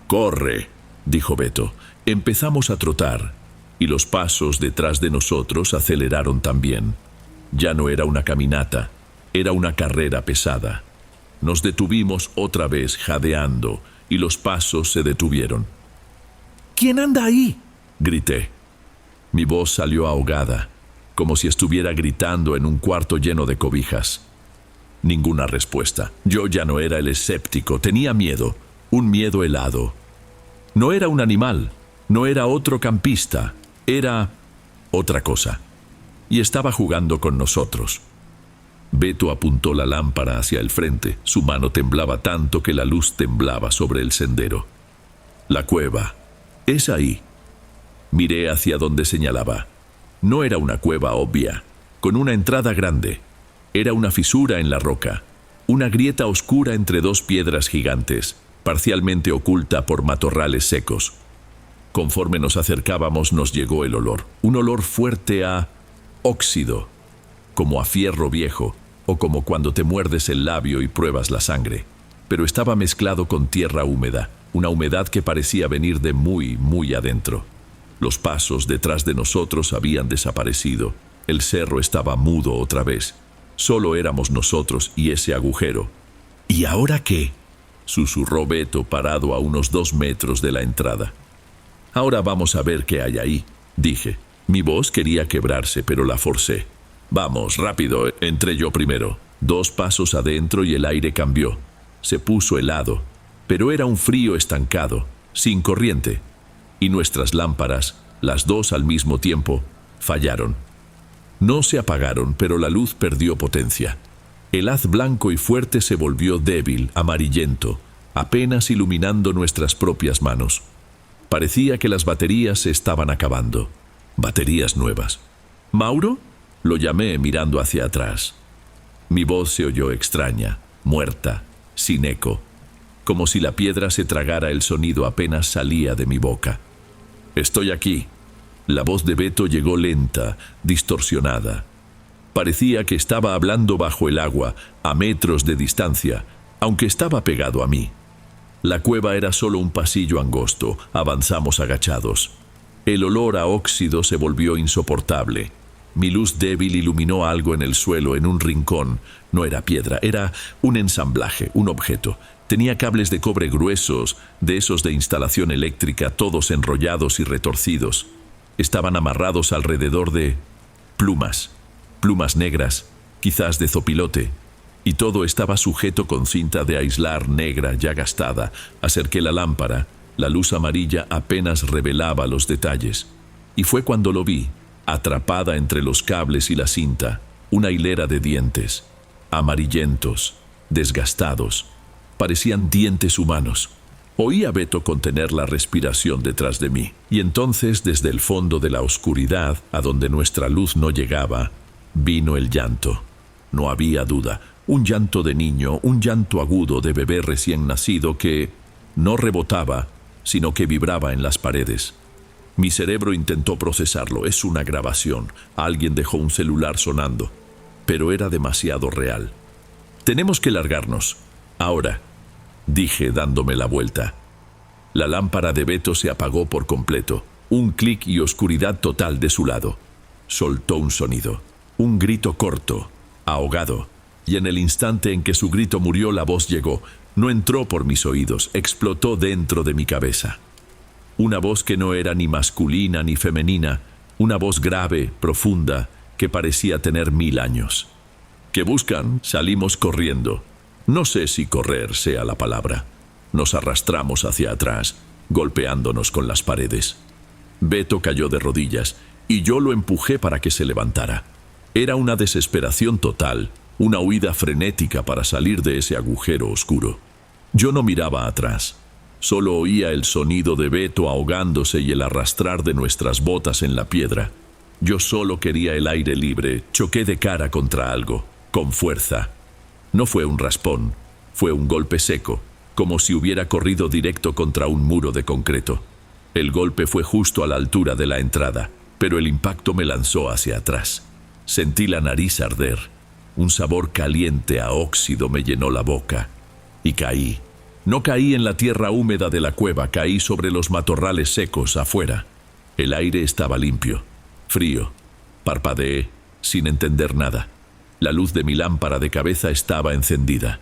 «Corre», dijo Beto. Empezamos a trotar, y los pasos detrás de nosotros aceleraron también. Ya no era una caminata, era una carrera pesada. Nos detuvimos otra vez jadeando, y los pasos se detuvieron. «¿Quién anda ahí?», grité. Mi voz salió ahogada, como si estuviera gritando en un cuarto lleno de cobijas. Ninguna respuesta. Yo ya no era el escéptico, tenía miedo, un miedo helado. No era un animal, no era otro campista, era otra cosa. Y estaba jugando con nosotros. Beto apuntó la lámpara hacia el frente, su mano temblaba tanto que la luz temblaba sobre el sendero. «La cueva, es ahí». Miré hacia donde señalaba. No era una cueva obvia, con una entrada grande. Era una fisura en la roca, una grieta oscura entre dos piedras gigantes, parcialmente oculta por matorrales secos. Conforme nos acercábamos nos llegó el olor, un olor fuerte a óxido, como a fierro viejo, o como cuando te muerdes el labio y pruebas la sangre. Pero estaba mezclado con tierra húmeda, una humedad que parecía venir de muy, muy adentro. Los pasos detrás de nosotros habían desaparecido. El cerro estaba mudo otra vez. Solo éramos nosotros y ese agujero. «¿Y ahora qué?», susurró Beto, parado a unos 2 metros de la entrada. «Ahora vamos a ver qué hay ahí», dije. Mi voz quería quebrarse, pero la forcé. «Vamos, rápido», entré yo primero. 2 pasos adentro y el aire cambió. Se puso helado, pero era un frío estancado, sin corriente. Y nuestras lámparas, las 2 al mismo tiempo, fallaron. No se apagaron, pero la luz perdió potencia. El haz blanco y fuerte se volvió débil, amarillento, apenas iluminando nuestras propias manos. Parecía que las baterías se estaban acabando. Baterías nuevas. «¿Mauro?», lo llamé mirando hacia atrás. Mi voz se oyó extraña, muerta, sin eco, como si la piedra se tragara el sonido apenas salía de mi boca. «Estoy aquí». La voz de Beto llegó lenta, distorsionada. Parecía que estaba hablando bajo el agua, a metros de distancia, aunque estaba pegado a mí. La cueva era solo un pasillo angosto. Avanzamos agachados. El olor a óxido se volvió insoportable. Mi luz débil iluminó algo en el suelo, en un rincón. No era piedra, era un ensamblaje, un objeto. Tenía cables de cobre gruesos, de esos de instalación eléctrica, todos enrollados y retorcidos. Estaban amarrados alrededor de plumas negras, quizás de zopilote, y todo estaba sujeto con cinta de aislar negra ya gastada. Acerqué la lámpara, la luz amarilla apenas revelaba los detalles, y fue cuando lo vi, atrapada entre los cables y la cinta, una hilera de dientes, amarillentos, desgastados, parecían dientes humanos. Oí a Beto contener la respiración detrás de mí, y entonces desde el fondo de la oscuridad, a donde nuestra luz no llegaba, vino el llanto. No había duda, un llanto de niño, un llanto agudo de bebé recién nacido que no rebotaba, sino que vibraba en las paredes. Mi cerebro intentó procesarlo, es una grabación, alguien dejó un celular sonando, pero era demasiado real. Tenemos que largarnos, ahora, dije dándome la vuelta. La lámpara de Beto se apagó por completo, un clic y oscuridad total de su lado. Soltó un sonido, un grito corto, ahogado, y en el instante en que su grito murió la voz llegó, no entró por mis oídos, explotó dentro de mi cabeza. Una voz que no era ni masculina ni femenina, una voz grave, profunda, que parecía tener 1000 años. ¿Qué buscan? Salimos corriendo. No sé si correr sea la palabra. Nos arrastramos hacia atrás, golpeándonos con las paredes. Beto cayó de rodillas, y yo lo empujé para que se levantara. Era una desesperación total, una huida frenética para salir de ese agujero oscuro. Yo no miraba atrás. Solo oía el sonido de Beto ahogándose y el arrastrar de nuestras botas en la piedra. Yo solo quería el aire libre. Choqué de cara contra algo, con fuerza. No fue un raspón, fue un golpe seco, como si hubiera corrido directo contra un muro de concreto. El golpe fue justo a la altura de la entrada, pero el impacto me lanzó hacia atrás. Sentí la nariz arder. Un sabor caliente a óxido me llenó la boca. Y caí. No caí en la tierra húmeda de la cueva, caí sobre los matorrales secos afuera. El aire estaba limpio, frío. Parpadeé, sin entender nada. La luz de mi lámpara de cabeza estaba encendida.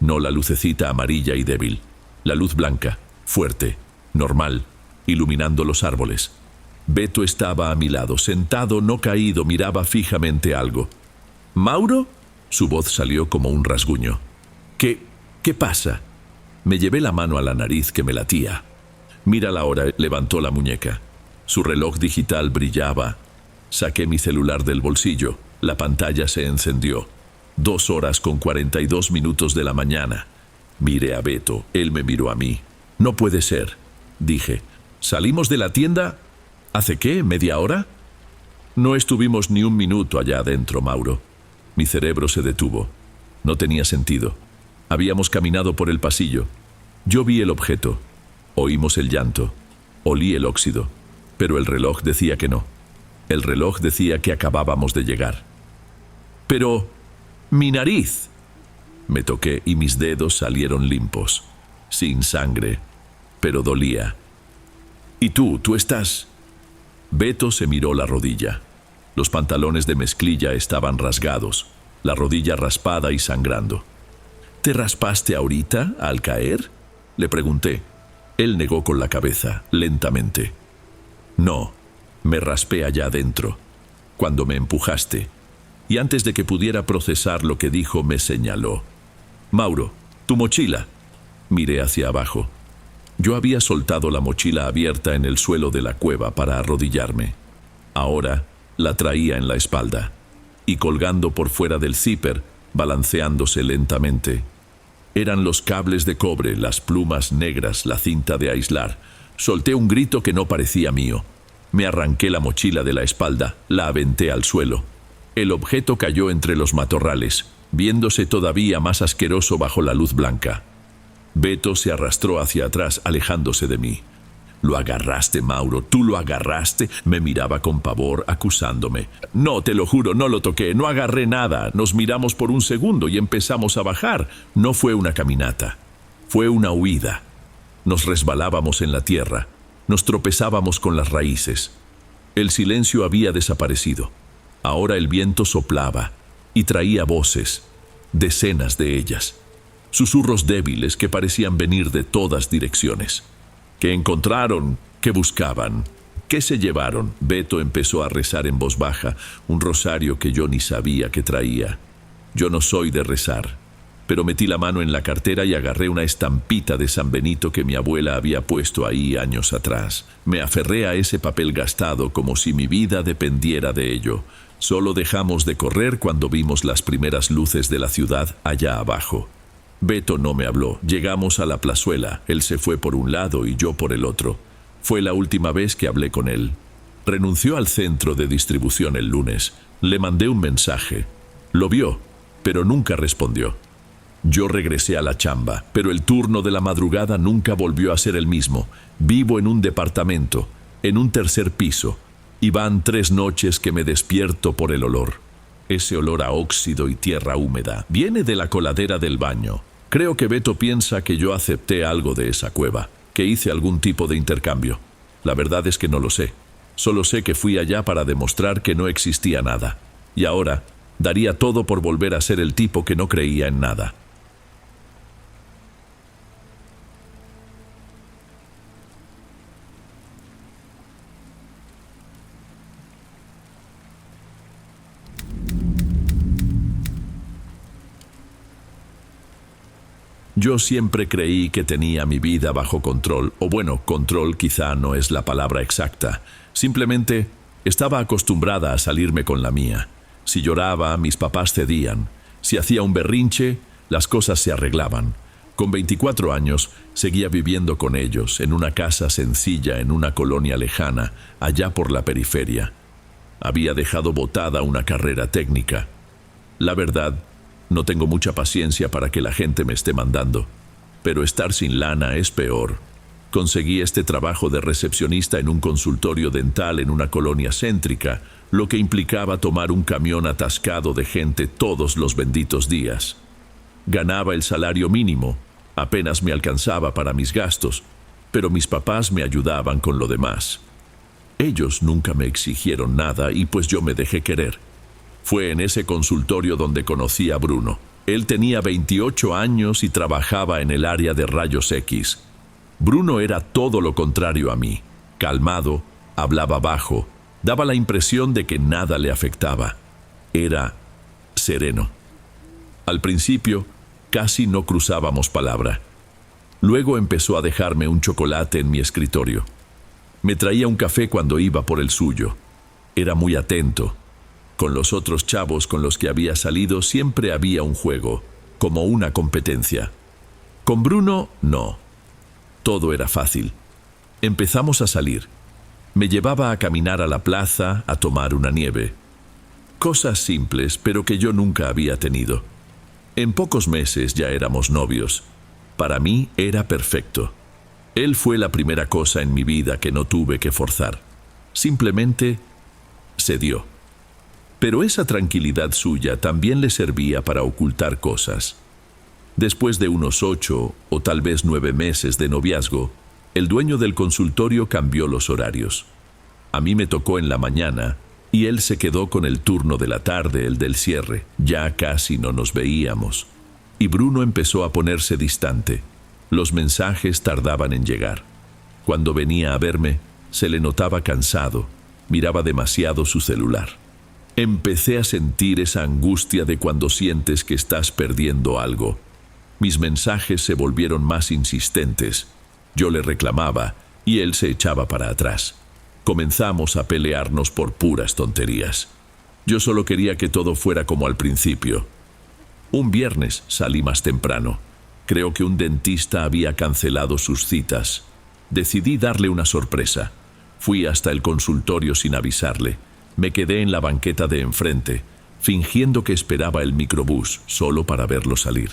No la lucecita amarilla y débil. La luz blanca, fuerte, normal, iluminando los árboles. Beto estaba a mi lado, sentado, no caído, miraba fijamente algo. ¿Mauro? Su voz salió como un rasguño. ¿Qué pasa? Me llevé la mano a la nariz que me latía. Mira la hora, levantó la muñeca. Su reloj digital brillaba. Saqué mi celular del bolsillo. La pantalla se encendió. 2:42 de la mañana. Miré a Beto, él me miró a mí. No puede ser, dije. ¿Salimos de la tienda? ¿Hace qué? ¿Media hora? No estuvimos ni un minuto allá adentro, Mauro. Mi cerebro se detuvo. No tenía sentido. Habíamos caminado por el pasillo. Yo vi el objeto. Oímos el llanto. Olí el óxido. Pero el reloj decía que no. El reloj decía que acabábamos de llegar. Pero... ¡mi nariz! Me toqué y mis dedos salieron limpos. Sin sangre. Pero dolía. ¿Y tú estás...? Beto se miró la rodilla. Los pantalones de mezclilla estaban rasgados. La rodilla raspada y sangrando. ¿Te raspaste ahorita, al caer?, le pregunté. Él negó con la cabeza, lentamente. No, me raspé allá adentro, cuando me empujaste. Y antes de que pudiera procesar lo que dijo, me señaló. Mauro, tu mochila. Miré hacia abajo. Yo había soltado la mochila abierta en el suelo de la cueva para arrodillarme. Ahora la traía en la espalda, y colgando por fuera del zipper, balanceándose lentamente. Eran los cables de cobre, las plumas negras, la cinta de aislar. Solté un grito que no parecía mío. Me arranqué la mochila de la espalda, la aventé al suelo. El objeto cayó entre los matorrales, viéndose todavía más asqueroso bajo la luz blanca. Beto se arrastró hacia atrás, alejándose de mí. «¿Lo agarraste, Mauro? ¿Tú lo agarraste?» Me miraba con pavor, acusándome. «No, te lo juro, no lo toqué, no agarré nada». Nos miramos por un segundo y empezamos a bajar. No fue una caminata, fue una huida. Nos resbalábamos en la tierra, nos tropezábamos con las raíces. El silencio había desaparecido. Ahora el viento soplaba y traía voces, decenas de ellas. Susurros débiles que parecían venir de todas direcciones. ¿Qué encontraron? ¿Qué buscaban? ¿Qué se llevaron? Beto empezó a rezar en voz baja, un rosario que yo ni sabía que traía. Yo no soy de rezar, pero metí la mano en la cartera y agarré una estampita de San Benito que mi abuela había puesto ahí años atrás. Me aferré a ese papel gastado como si mi vida dependiera de ello. Solo dejamos de correr cuando vimos las primeras luces de la ciudad allá abajo. Beto no me habló. Llegamos a la plazuela. Él se fue por un lado y yo por el otro. Fue la última vez que hablé con él. Renunció al centro de distribución el lunes. Le mandé un mensaje. Lo vio, pero nunca respondió. Yo regresé a la chamba, pero el turno de la madrugada nunca volvió a ser el mismo. Vivo en un departamento, en un tercer piso, y van 3 noches que me despierto por el olor. Ese olor a óxido y tierra húmeda viene de la coladera del baño. Creo que Beto piensa que yo acepté algo de esa cueva, que hice algún tipo de intercambio. La verdad es que no lo sé. Solo sé que fui allá para demostrar que no existía nada. Y ahora daría todo por volver a ser el tipo que no creía en nada. Yo siempre creí que tenía mi vida bajo control, o bueno, control quizá no es la palabra exacta. Simplemente estaba acostumbrada a salirme con la mía. Si lloraba, mis papás cedían. Si hacía un berrinche, las cosas se arreglaban. Con 24 años, seguía viviendo con ellos, en una casa sencilla en una colonia lejana, allá por la periferia. Había dejado botada una carrera técnica. La verdad, no tengo mucha paciencia para que la gente me esté mandando, pero estar sin lana es peor. Conseguí este trabajo de recepcionista en un consultorio dental en una colonia céntrica, lo que implicaba tomar un camión atascado de gente todos los benditos días. Ganaba el salario mínimo, apenas me alcanzaba para mis gastos, pero mis papás me ayudaban con lo demás. Ellos nunca me exigieron nada y pues yo me dejé querer. Fue en ese consultorio donde conocí a Bruno. Él tenía 28 años y trabajaba en el área de rayos X. Bruno era todo lo contrario a mí. Calmado, hablaba bajo, daba la impresión de que nada le afectaba. Era sereno. Al principio, casi no cruzábamos palabra. Luego empezó a dejarme un chocolate en mi escritorio. Me traía un café cuando iba por el suyo. Era muy atento. Con los otros chavos con los que había salido siempre había un juego, como una competencia. Con Bruno, no. Todo era fácil. Empezamos a salir. Me llevaba a caminar a la plaza, a tomar una nieve. Cosas simples, pero que yo nunca había tenido. En pocos meses ya éramos novios. Para mí era perfecto. Él fue la primera cosa en mi vida que no tuve que forzar. Simplemente se dio. Pero esa tranquilidad suya también le servía para ocultar cosas. Después de unos 8 o tal vez 9 meses de noviazgo, el dueño del consultorio cambió los horarios. A mí me tocó en la mañana y él se quedó con el turno de la tarde, el del cierre. Ya casi no nos veíamos. Y Bruno empezó a ponerse distante. Los mensajes tardaban en llegar. Cuando venía a verme, se le notaba cansado, miraba demasiado su celular. Empecé a sentir esa angustia de cuando sientes que estás perdiendo algo. Mis mensajes se volvieron más insistentes. Yo le reclamaba y él se echaba para atrás. Comenzamos a pelearnos por puras tonterías. Yo solo quería que todo fuera como al principio. Un viernes salí más temprano. Creo que un dentista había cancelado sus citas. Decidí darle una sorpresa. Fui hasta el consultorio sin avisarle. Me quedé en la banqueta de enfrente, fingiendo que esperaba el microbús, solo para verlo salir.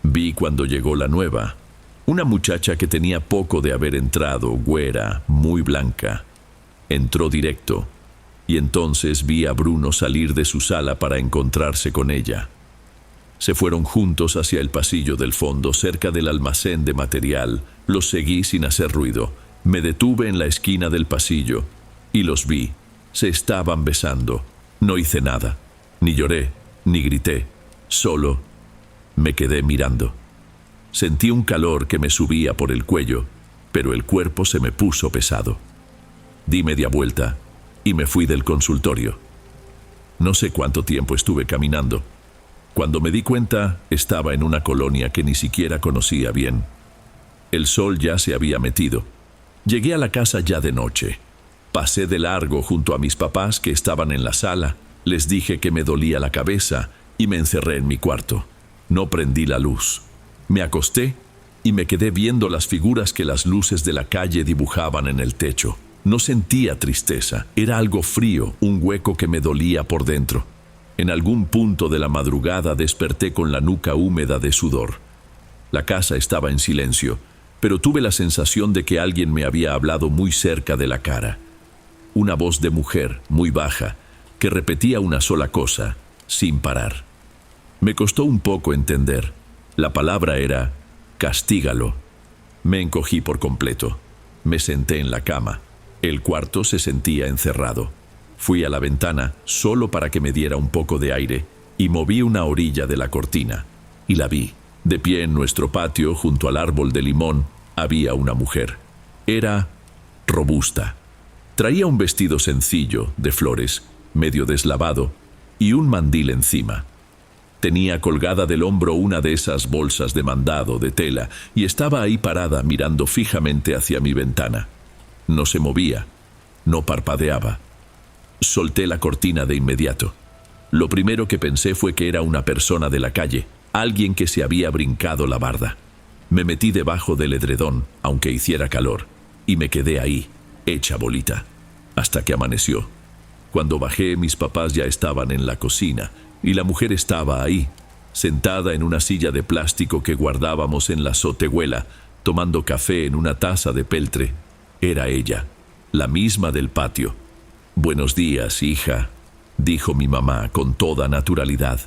Vi cuando llegó la nueva, una muchacha que tenía poco de haber entrado, güera, muy blanca. Entró directo, y entonces vi a Bruno salir de su sala para encontrarse con ella. Se fueron juntos hacia el pasillo del fondo, cerca del almacén de material. Los seguí sin hacer ruido. Me detuve en la esquina del pasillo, y los vi. Se estaban besando. No hice nada. Ni lloré, ni grité. Solo me quedé mirando. Sentí un calor que me subía por el cuello, pero el cuerpo se me puso pesado. Di media vuelta y me fui del consultorio. No sé cuánto tiempo estuve caminando. Cuando me di cuenta, estaba en una colonia que ni siquiera conocía bien. El sol ya se había metido. Llegué a la casa ya de noche. Pasé de largo junto a mis papás que estaban en la sala. Les dije que me dolía la cabeza y me encerré en mi cuarto. No prendí la luz. Me acosté y me quedé viendo las figuras que las luces de la calle dibujaban en el techo. No sentía tristeza, era algo frío, un hueco que me dolía por dentro. En algún punto de la madrugada desperté con la nuca húmeda de sudor. La casa estaba en silencio, pero tuve la sensación de que alguien me había hablado muy cerca de la cara. Una voz de mujer, muy baja, que repetía una sola cosa, sin parar. Me costó un poco entender. La palabra era «castígalo». Me encogí por completo. Me senté en la cama. El cuarto se sentía encerrado. Fui a la ventana solo para que me diera un poco de aire y moví una orilla de la cortina. Y la vi. De pie en nuestro patio, junto al árbol de limón, había una mujer. Era robusta. Traía un vestido sencillo, de flores, medio deslavado, y un mandil encima. Tenía colgada del hombro una de esas bolsas de mandado de tela y estaba ahí parada mirando fijamente hacia mi ventana. No se movía, no parpadeaba. Solté la cortina de inmediato. Lo primero que pensé fue que era una persona de la calle, alguien que se había brincado la barda. Me metí debajo del edredón, aunque hiciera calor, y me quedé ahí, hecha bolita, hasta que amaneció. Cuando bajé, mis papás ya estaban en la cocina, y la mujer estaba ahí, sentada en una silla de plástico que guardábamos en la azotehuela, tomando café en una taza de peltre. Era ella, la misma del patio. «Buenos días, hija», dijo mi mamá con toda naturalidad.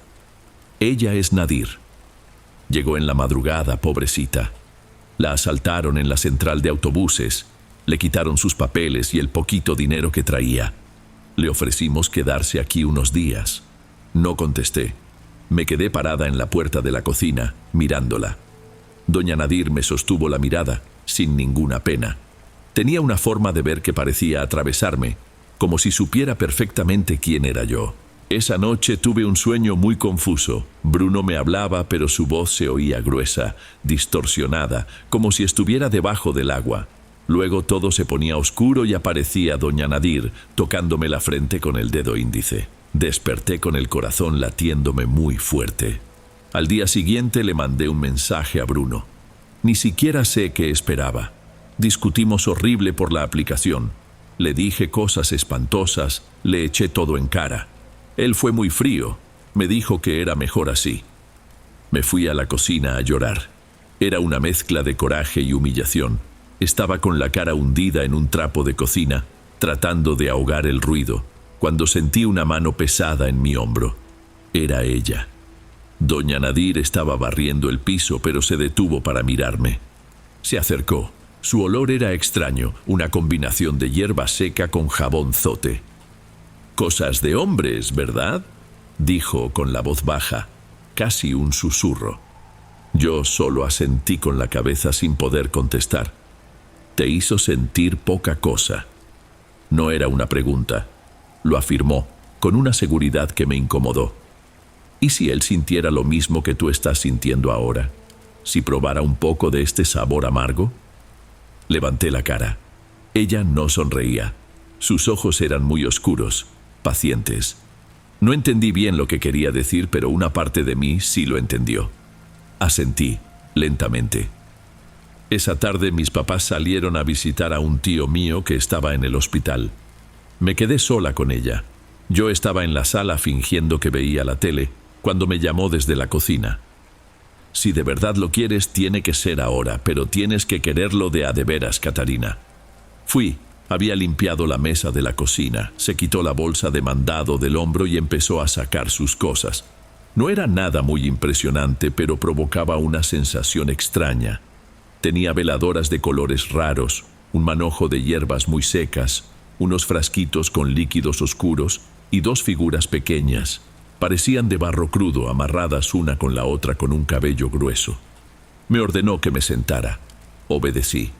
«Ella es Nadir. Llegó en la madrugada, pobrecita. La asaltaron en la central de autobuses, le quitaron sus papeles y el poquito dinero que traía. Le ofrecimos quedarse aquí unos días. No contesté. Me quedé parada en la puerta de la cocina, mirándola. Doña Nadir me sostuvo la mirada, sin ninguna pena. Tenía una forma de ver que parecía atravesarme, como si supiera perfectamente quién era yo. Esa noche tuve un sueño muy confuso. Bruno me hablaba, pero su voz se oía gruesa, distorsionada, como si estuviera debajo del agua. Luego todo se ponía oscuro y aparecía doña Nadir, tocándome la frente con el dedo índice. Desperté con el corazón latiéndome muy fuerte. Al día siguiente le mandé un mensaje a Bruno. Ni siquiera sé qué esperaba. Discutimos horrible por la aplicación. Le dije cosas espantosas, le eché todo en cara. Él fue muy frío. Me dijo que era mejor así. Me fui a la cocina a llorar. Era una mezcla de coraje y humillación. Estaba con la cara hundida en un trapo de cocina, tratando de ahogar el ruido, cuando sentí una mano pesada en mi hombro. Era ella. Doña Nadir estaba barriendo el piso, pero se detuvo para mirarme. Se acercó. Su olor era extraño, una combinación de hierba seca con jabón zote. «Cosas de hombres, ¿verdad?», dijo con la voz baja, casi un susurro. Yo solo asentí con la cabeza sin poder contestar. «Te hizo sentir poca cosa». No era una pregunta. Lo afirmó, con una seguridad que me incomodó. ¿Y si él sintiera lo mismo que tú estás sintiendo ahora? ¿Si probara un poco de este sabor amargo? Levanté la cara. Ella no sonreía. Sus ojos eran muy oscuros, pacientes. No entendí bien lo que quería decir, pero una parte de mí sí lo entendió. Asentí, lentamente. Esa tarde mis papás salieron a visitar a un tío mío que estaba en el hospital. Me quedé sola con ella. Yo estaba en la sala fingiendo que veía la tele, cuando me llamó desde la cocina. «Si de verdad lo quieres, tiene que ser ahora, pero tienes que quererlo de a de veras, Catarina». Fui. Había limpiado la mesa de la cocina, se quitó la bolsa de mandado del hombro y empezó a sacar sus cosas. No era nada muy impresionante, pero provocaba una sensación extraña. Tenía veladoras de colores raros, un manojo de hierbas muy secas, unos frasquitos con líquidos oscuros y dos figuras pequeñas. Parecían de barro crudo, amarradas una con la otra con un cabello grueso. Me ordenó que me sentara. Obedecí.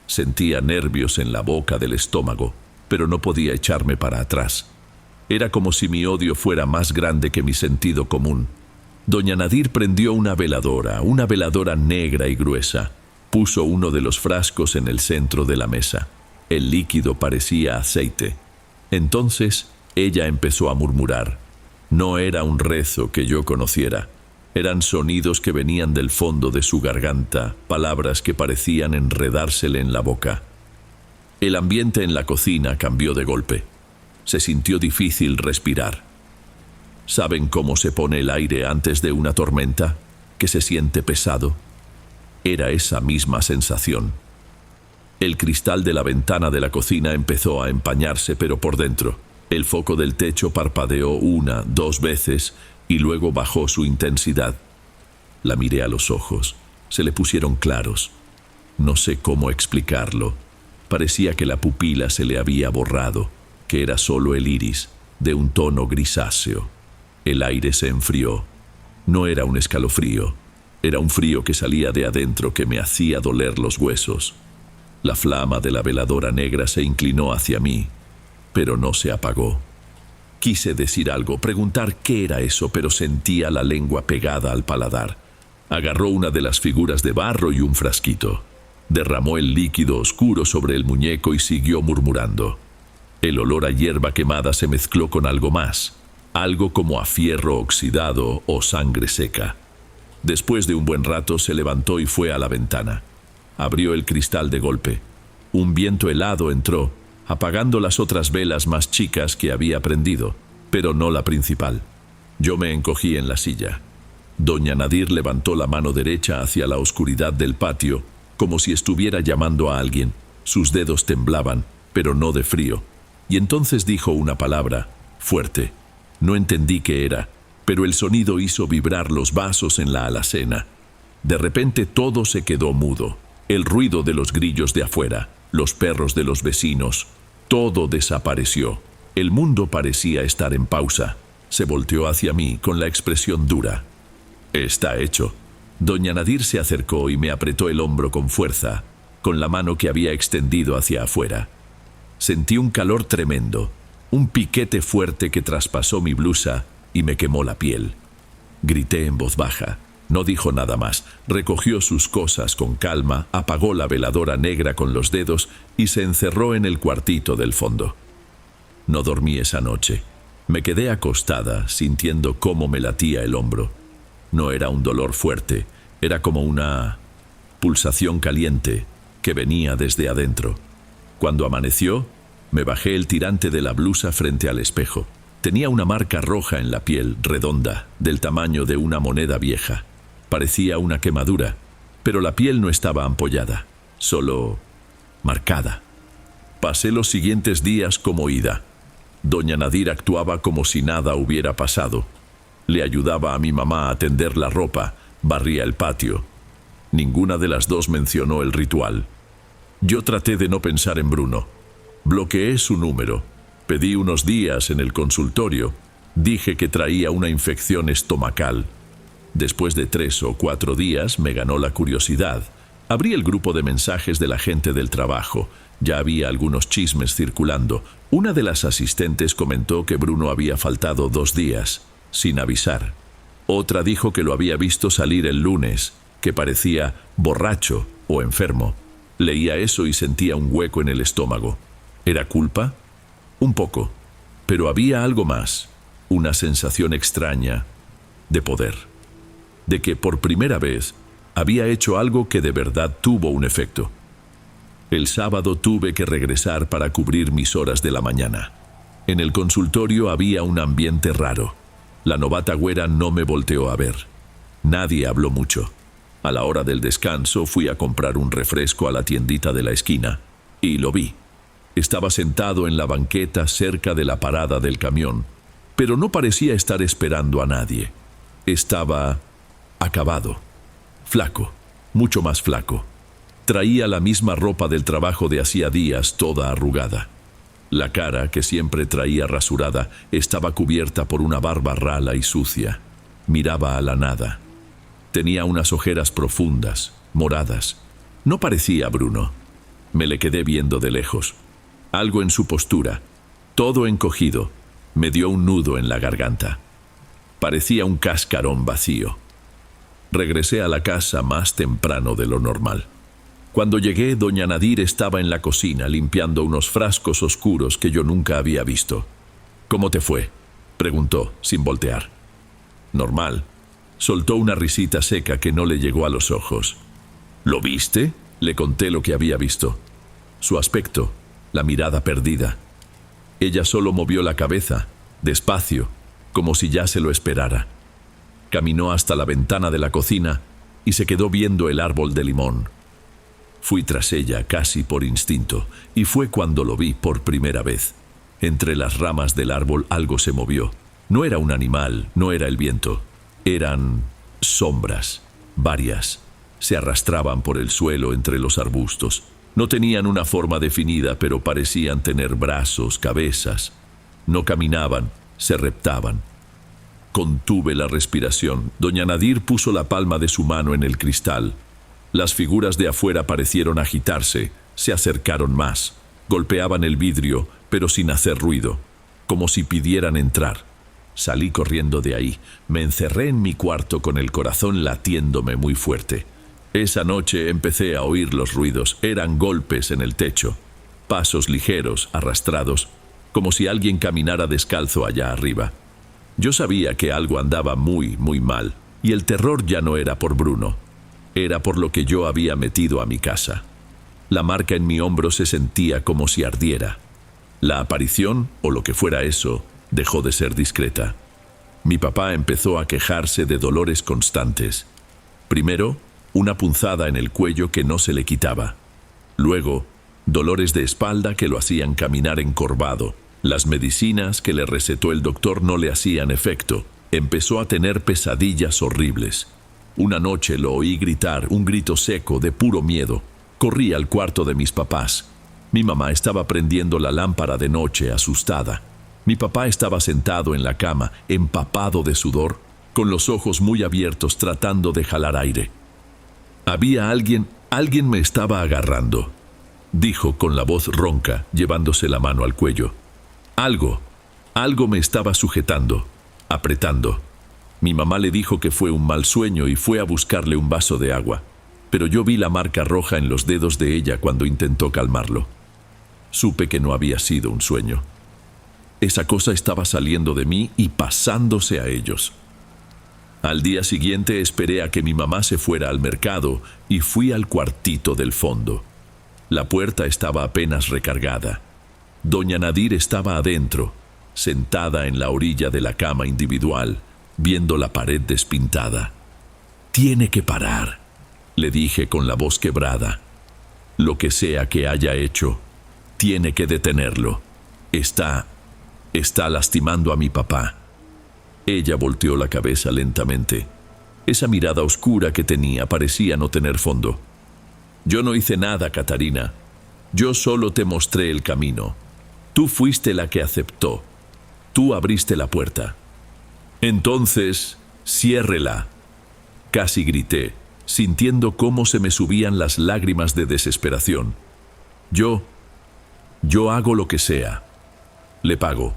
Sentía nervios en la boca del estómago, pero no podía echarme para atrás. Era como si mi odio fuera más grande que mi sentido común. Doña Nadir prendió una veladora negra y gruesa. Puso uno de los frascos en el centro de la mesa. El líquido parecía aceite. Entonces ella empezó a murmurar. No era un rezo que yo conociera. Eran sonidos que venían del fondo de su garganta, palabras que parecían enredársele en la boca. El ambiente en la cocina cambió de golpe. Se sintió difícil respirar. ¿Saben cómo se pone el aire antes de una tormenta? ¿Que se siente pesado? Era esa misma sensación. El cristal de la ventana de la cocina empezó a empañarse, pero por dentro. El foco del techo parpadeó 1, 2 veces y luego bajó su intensidad. La miré a los ojos. Se le pusieron claros. No sé cómo explicarlo. Parecía que la pupila se le había borrado, que era solo el iris, de un tono grisáceo. El aire se enfrió. No era un escalofrío. Era un frío que salía de adentro que me hacía doler los huesos. La flama de la veladora negra se inclinó hacia mí, pero no se apagó. Quise decir algo, preguntar qué era eso, pero sentía la lengua pegada al paladar. Agarró una de las figuras de barro y un frasquito. Derramó el líquido oscuro sobre el muñeco y siguió murmurando. El olor a hierba quemada se mezcló con algo más, algo como a fierro oxidado o sangre seca. Después de un buen rato se levantó y fue a la ventana. Abrió el cristal de golpe. Un viento helado entró, apagando las otras velas más chicas que había prendido, pero no la principal. Yo me encogí en la silla. Doña Nadir levantó la mano derecha hacia la oscuridad del patio, como si estuviera llamando a alguien. Sus dedos temblaban, pero no de frío. Y entonces dijo una palabra, fuerte. No entendí qué era, pero el sonido hizo vibrar los vasos en la alacena. De repente todo se quedó mudo. El ruido de los grillos de afuera, los perros de los vecinos, todo desapareció. El mundo parecía estar en pausa. Se volteó hacia mí con la expresión dura. Está hecho. Doña Nadir se acercó y me apretó el hombro con fuerza, con la mano que había extendido hacia afuera. Sentí un calor tremendo, un piquete fuerte que traspasó mi blusa y me quemó la piel. Grité en voz baja. No dijo nada más. Recogió sus cosas con calma, apagó la veladora negra con los dedos y se encerró en el cuartito del fondo. No dormí esa noche. Me quedé acostada, sintiendo cómo me latía el hombro. No era un dolor fuerte, era como una pulsación caliente que venía desde adentro. Cuando amaneció, me bajé el tirante de la blusa frente al espejo. Tenía una marca roja en la piel, redonda, del tamaño de una moneda vieja. Parecía una quemadura, pero la piel no estaba ampollada, solo marcada. Pasé los siguientes días como ida. Doña Nadir actuaba como si nada hubiera pasado. Le ayudaba a mi mamá a tender la ropa, barría el patio. Ninguna de las dos mencionó el ritual. Yo traté de no pensar en Bruno. Bloqueé su número. Pedí unos días en el consultorio. Dije que traía una infección estomacal. Después de 3 o 4 días me ganó la curiosidad. Abrí el grupo de mensajes de la gente del trabajo. Ya había algunos chismes circulando. Una de las asistentes comentó que Bruno había faltado 2 días, sin avisar. Otra dijo que lo había visto salir el lunes, que parecía borracho o enfermo. Leía eso y sentía un hueco en el estómago. ¿Era culpa? Un poco. Pero había algo más, una sensación extraña de poder. De que por primera vez había hecho algo que de verdad tuvo un efecto. El sábado tuve que regresar para cubrir mis horas de la mañana. En el consultorio había un ambiente raro. La novata güera no me volteó a ver. Nadie habló mucho. A la hora del descanso fui a comprar un refresco a la tiendita de la esquina y lo vi. Estaba sentado en la banqueta cerca de la parada del camión, pero no parecía estar esperando a nadie. Estaba acabado, flaco, mucho más flaco. Traía la misma ropa del trabajo de hacía días, toda arrugada. La cara, que siempre traía rasurada, estaba cubierta por una barba rala y sucia. Miraba a la nada. Tenía unas ojeras profundas, moradas. No parecía Bruno. Me le quedé viendo de lejos. Algo en su postura, todo encogido, me dio un nudo en la garganta. Parecía un cascarón vacío. Regresé a la casa más temprano de lo normal. Cuando llegué, doña Nadir estaba en la cocina limpiando unos frascos oscuros que yo nunca había visto. «¿Cómo te fue?», preguntó, sin voltear. «Normal». Soltó una risita seca que no le llegó a los ojos. «¿Lo viste?», le conté lo que había visto. Su aspecto, la mirada perdida. Ella solo movió la cabeza, despacio, como si ya se lo esperara. Caminó hasta la ventana de la cocina y se quedó viendo el árbol de limón. Fui tras ella casi por instinto, y fue cuando lo vi por primera vez. Entre las ramas del árbol algo se movió. No era un animal, no era el viento. Eran sombras, varias. Se arrastraban por el suelo entre los arbustos. No tenían una forma definida, pero parecían tener brazos, cabezas. No caminaban, se reptaban. Contuve la respiración. Doña Nadir puso la palma de su mano en el cristal. Las figuras de afuera parecieron agitarse, se acercaron más. Golpeaban el vidrio, pero sin hacer ruido, como si pidieran entrar. Salí corriendo de ahí. Me encerré en mi cuarto con el corazón latiéndome muy fuerte. Esa noche empecé a oír los ruidos. Eran golpes en el techo, pasos ligeros, arrastrados, como si alguien caminara descalzo allá arriba. Yo sabía que algo andaba muy mal, y el terror ya no era por Bruno. Era por lo que yo había metido a mi casa. La marca en mi hombro se sentía como si ardiera. La aparición, o lo que fuera eso, dejó de ser discreta. Mi papá empezó a quejarse de dolores constantes. Primero, una punzada en el cuello que no se le quitaba. Luego, dolores de espalda que lo hacían caminar encorvado. Las medicinas que le recetó el doctor no le hacían efecto. Empezó a tener pesadillas horribles. Una noche lo oí gritar, un grito seco de puro miedo. Corrí al cuarto de mis papás. Mi mamá estaba prendiendo la lámpara de noche, asustada. Mi papá estaba sentado en la cama, empapado de sudor, con los ojos muy abiertos tratando de jalar aire. Había alguien me estaba agarrando, dijo con la voz ronca, llevándose la mano al cuello. Algo me estaba sujetando, apretando. Mi mamá le dijo que fue un mal sueño y fue a buscarle un vaso de agua, pero yo vi la marca roja en los dedos de ella cuando intentó calmarlo. Supe que no había sido un sueño. Esa cosa estaba saliendo de mí y pasándose a ellos. Al día siguiente esperé a que mi mamá se fuera al mercado y fui al cuartito del fondo. La puerta estaba apenas recargada. Doña Nadir estaba adentro, sentada en la orilla de la cama individual, viendo la pared despintada. «Tiene que parar», le dije con la voz quebrada. «Lo que sea que haya hecho, tiene que detenerlo. Está lastimando a mi papá». Ella volteó la cabeza lentamente. Esa mirada oscura que tenía parecía no tener fondo. «Yo no hice nada, Catarina. Yo solo te mostré el camino. Tú fuiste la que aceptó. Tú abriste la puerta. Entonces, ciérrela». Casi grité, sintiendo cómo se me subían las lágrimas de desesperación. Yo hago lo que sea. Le pago».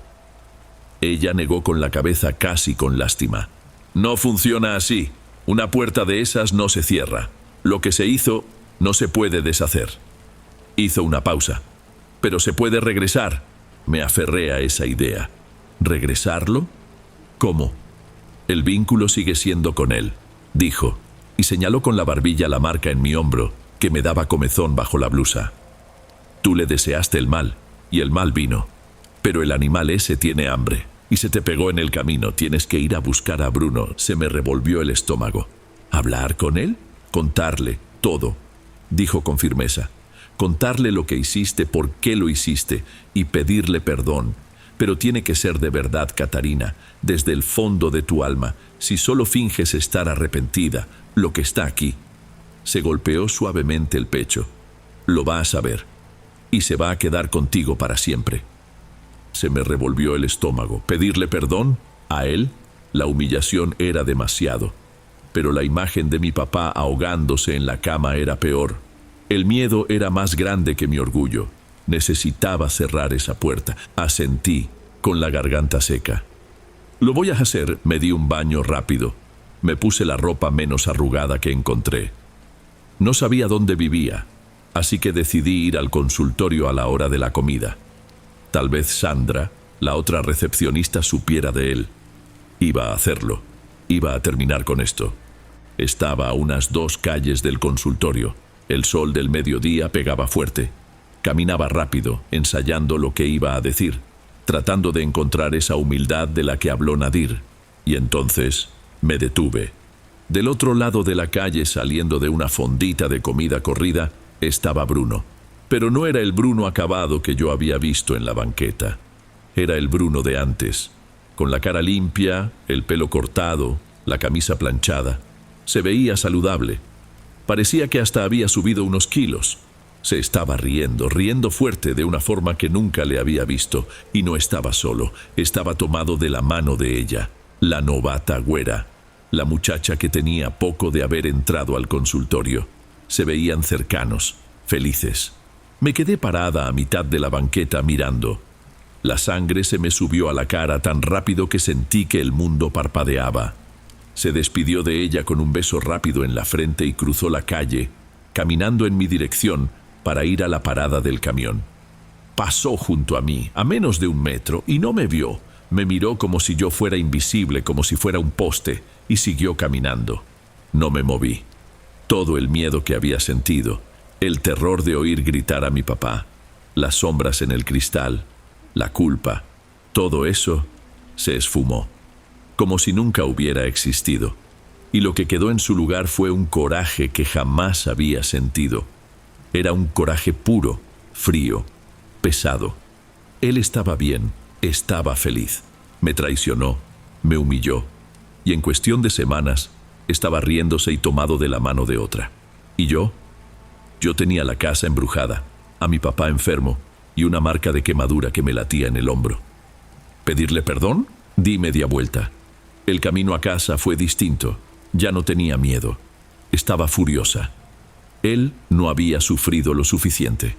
Ella negó con la cabeza casi con lástima. «No funciona así. Una puerta de esas no se cierra. Lo que se hizo no se puede deshacer». Hizo una pausa. «Pero se puede regresar». Me aferré a esa idea. ¿Regresarlo? ¿Cómo? «El vínculo sigue siendo con él», dijo, y señaló con la barbilla la marca en mi hombro, que me daba comezón bajo la blusa. «Tú le deseaste el mal, y el mal vino. Pero el animal ese tiene hambre, y se te pegó en el camino. Tienes que ir a buscar a Bruno». Se me revolvió el estómago. ¿Hablar con él? Contarle todo, dijo con firmeza. Contarle lo que hiciste, por qué lo hiciste, y pedirle perdón. Pero tiene que ser de verdad, Catarina, desde el fondo de tu alma. Si solo finges estar arrepentida, lo que está aquí. Se golpeó suavemente el pecho. Lo va a saber, y se va a quedar contigo para siempre. Se me revolvió el estómago. ¿Pedirle perdón? ¿A él? La humillación era demasiado. Pero la imagen de mi papá ahogándose en la cama era peor. El miedo era más grande que mi orgullo. Necesitaba cerrar esa puerta. Asentí, con la garganta seca. Lo voy a hacer. Me di un baño rápido. Me puse la ropa menos arrugada que encontré. No sabía dónde vivía, así que decidí ir al consultorio a la hora de la comida. Tal vez Sandra, la otra recepcionista, supiera de él. Iba a hacerlo. Iba a terminar con esto. Estaba a unas 2 calles del consultorio. El sol del mediodía pegaba fuerte. Caminaba rápido, ensayando lo que iba a decir, tratando de encontrar esa humildad de la que habló Nadir. Y entonces me detuve. Del otro lado de la calle, saliendo de una fondita de comida corrida, estaba Bruno. Pero no era el Bruno acabado que yo había visto en la banqueta. Era el Bruno de antes, con la cara limpia, el pelo cortado, la camisa planchada. Se veía saludable. Parecía que hasta había subido unos kilos. Se estaba riendo fuerte de una forma que nunca le había visto. Y no estaba solo, estaba tomado de la mano de ella, la novata güera, la muchacha que tenía poco de haber entrado al consultorio. Se veían cercanos, felices. Me quedé parada a mitad de la banqueta mirando. La sangre se me subió a la cara tan rápido que sentí que el mundo parpadeaba. Se despidió de ella con un beso rápido en la frente y cruzó la calle, caminando en mi dirección para ir a la parada del camión. Pasó junto a mí, a menos de 1 metro, y no me vio. Me miró como si yo fuera invisible, como si fuera un poste, y siguió caminando. No me moví. Todo el miedo que había sentido, el terror de oír gritar a mi papá, las sombras en el cristal, la culpa, todo eso se esfumó, como si nunca hubiera existido. Y lo que quedó en su lugar fue un coraje que jamás había sentido. Era un coraje puro, frío, pesado. Él estaba bien, estaba feliz. Me traicionó, me humilló, y en cuestión de semanas estaba riéndose y tomado de la mano de otra. ¿Y yo? Yo tenía la casa embrujada, a mi papá enfermo y una marca de quemadura que me latía en el hombro. ¿Pedirle perdón? Di media vuelta. El camino a casa fue distinto. Ya no tenía miedo. Estaba furiosa. Él no había sufrido lo suficiente.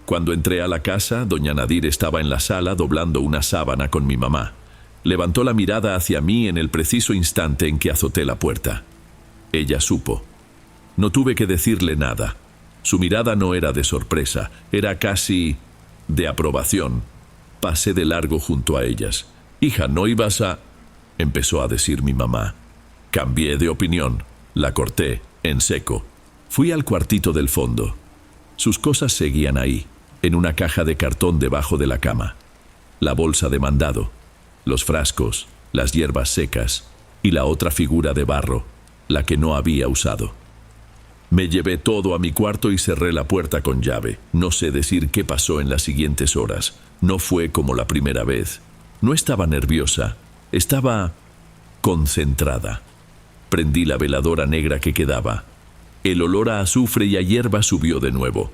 Cuando entré a la casa, doña Nadir estaba en la sala doblando una sábana con mi mamá. Levantó la mirada hacia mí en el preciso instante en que azoté la puerta. Ella supo. No tuve que decirle nada. Su mirada no era de sorpresa, era casi de aprobación. Pasé de largo junto a ellas. «Hija, ¿no ibas a...?» empezó a decir mi mamá. Cambié de opinión. La corté, en seco. Fui al cuartito del fondo. Sus cosas seguían ahí, en una caja de cartón debajo de la cama. La bolsa de mandado, los frascos, las hierbas secas y la otra figura de barro, la que no había usado. Me llevé todo a mi cuarto y cerré la puerta con llave. No sé decir qué pasó en las siguientes horas. No fue como la primera vez. No estaba nerviosa, estaba concentrada. Prendí la veladora negra que quedaba. El olor a azufre y a hierba subió de nuevo.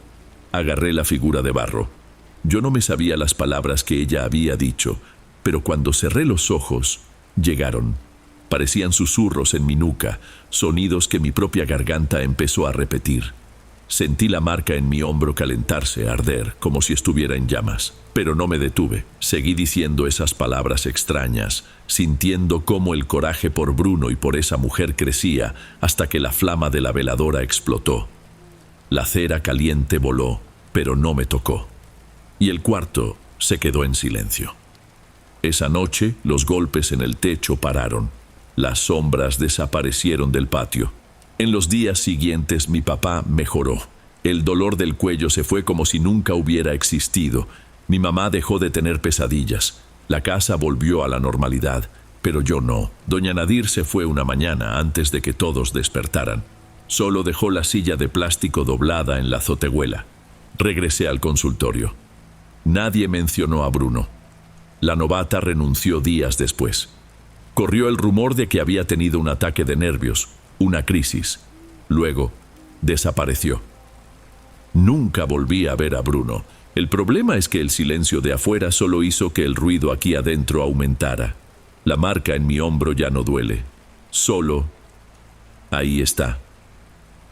Agarré la figura de barro. Yo no me sabía las palabras que ella había dicho, pero cuando cerré los ojos, llegaron. Parecían susurros en mi nuca, sonidos que mi propia garganta empezó a repetir. Sentí la marca en mi hombro calentarse, arder, como si estuviera en llamas. Pero no me detuve. Seguí diciendo esas palabras extrañas, sintiendo cómo el coraje por Bruno y por esa mujer crecía hasta que la flama de la veladora explotó. La cera caliente voló, pero no me tocó. Y el cuarto se quedó en silencio. Esa noche, los golpes en el techo pararon. Las sombras desaparecieron del patio. En los días siguientes mi papá mejoró. El dolor del cuello se fue como si nunca hubiera existido. Mi mamá dejó de tener pesadillas. La casa volvió a la normalidad, pero yo no. Doña Nadir se fue una mañana antes de que todos despertaran. Solo dejó la silla de plástico doblada en la azotehuela. Regresé al consultorio. Nadie mencionó a Bruno. La novata renunció días después. Corrió el rumor de que había tenido un ataque de nervios, una crisis. Luego, desapareció. Nunca volví a ver a Bruno. El problema es que el silencio de afuera solo hizo que el ruido aquí adentro aumentara. La marca en mi hombro ya no duele. Solo, ahí está.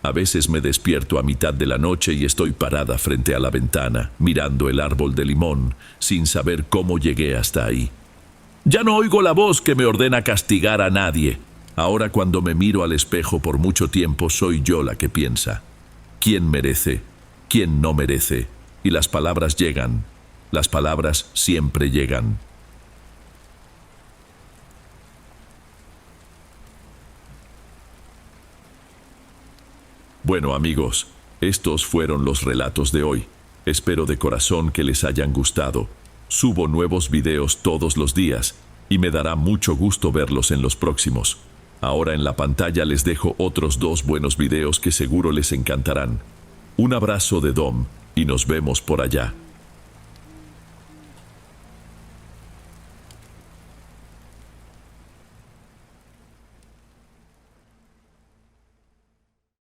A veces me despierto a mitad de la noche y estoy parada frente a la ventana, mirando el árbol de limón, sin saber cómo llegué hasta ahí. Ya no oigo la voz que me ordena castigar a nadie. Ahora cuando me miro al espejo por mucho tiempo soy yo la que piensa. ¿Quién merece? ¿Quién no merece? Y las palabras llegan. Las palabras siempre llegan. Bueno, amigos, estos fueron los relatos de hoy. Espero de corazón que les hayan gustado. Subo nuevos videos todos los días y me dará mucho gusto verlos en los próximos. Ahora en la pantalla les dejo otros 2 buenos videos que seguro les encantarán. Un abrazo de Dom y nos vemos por allá.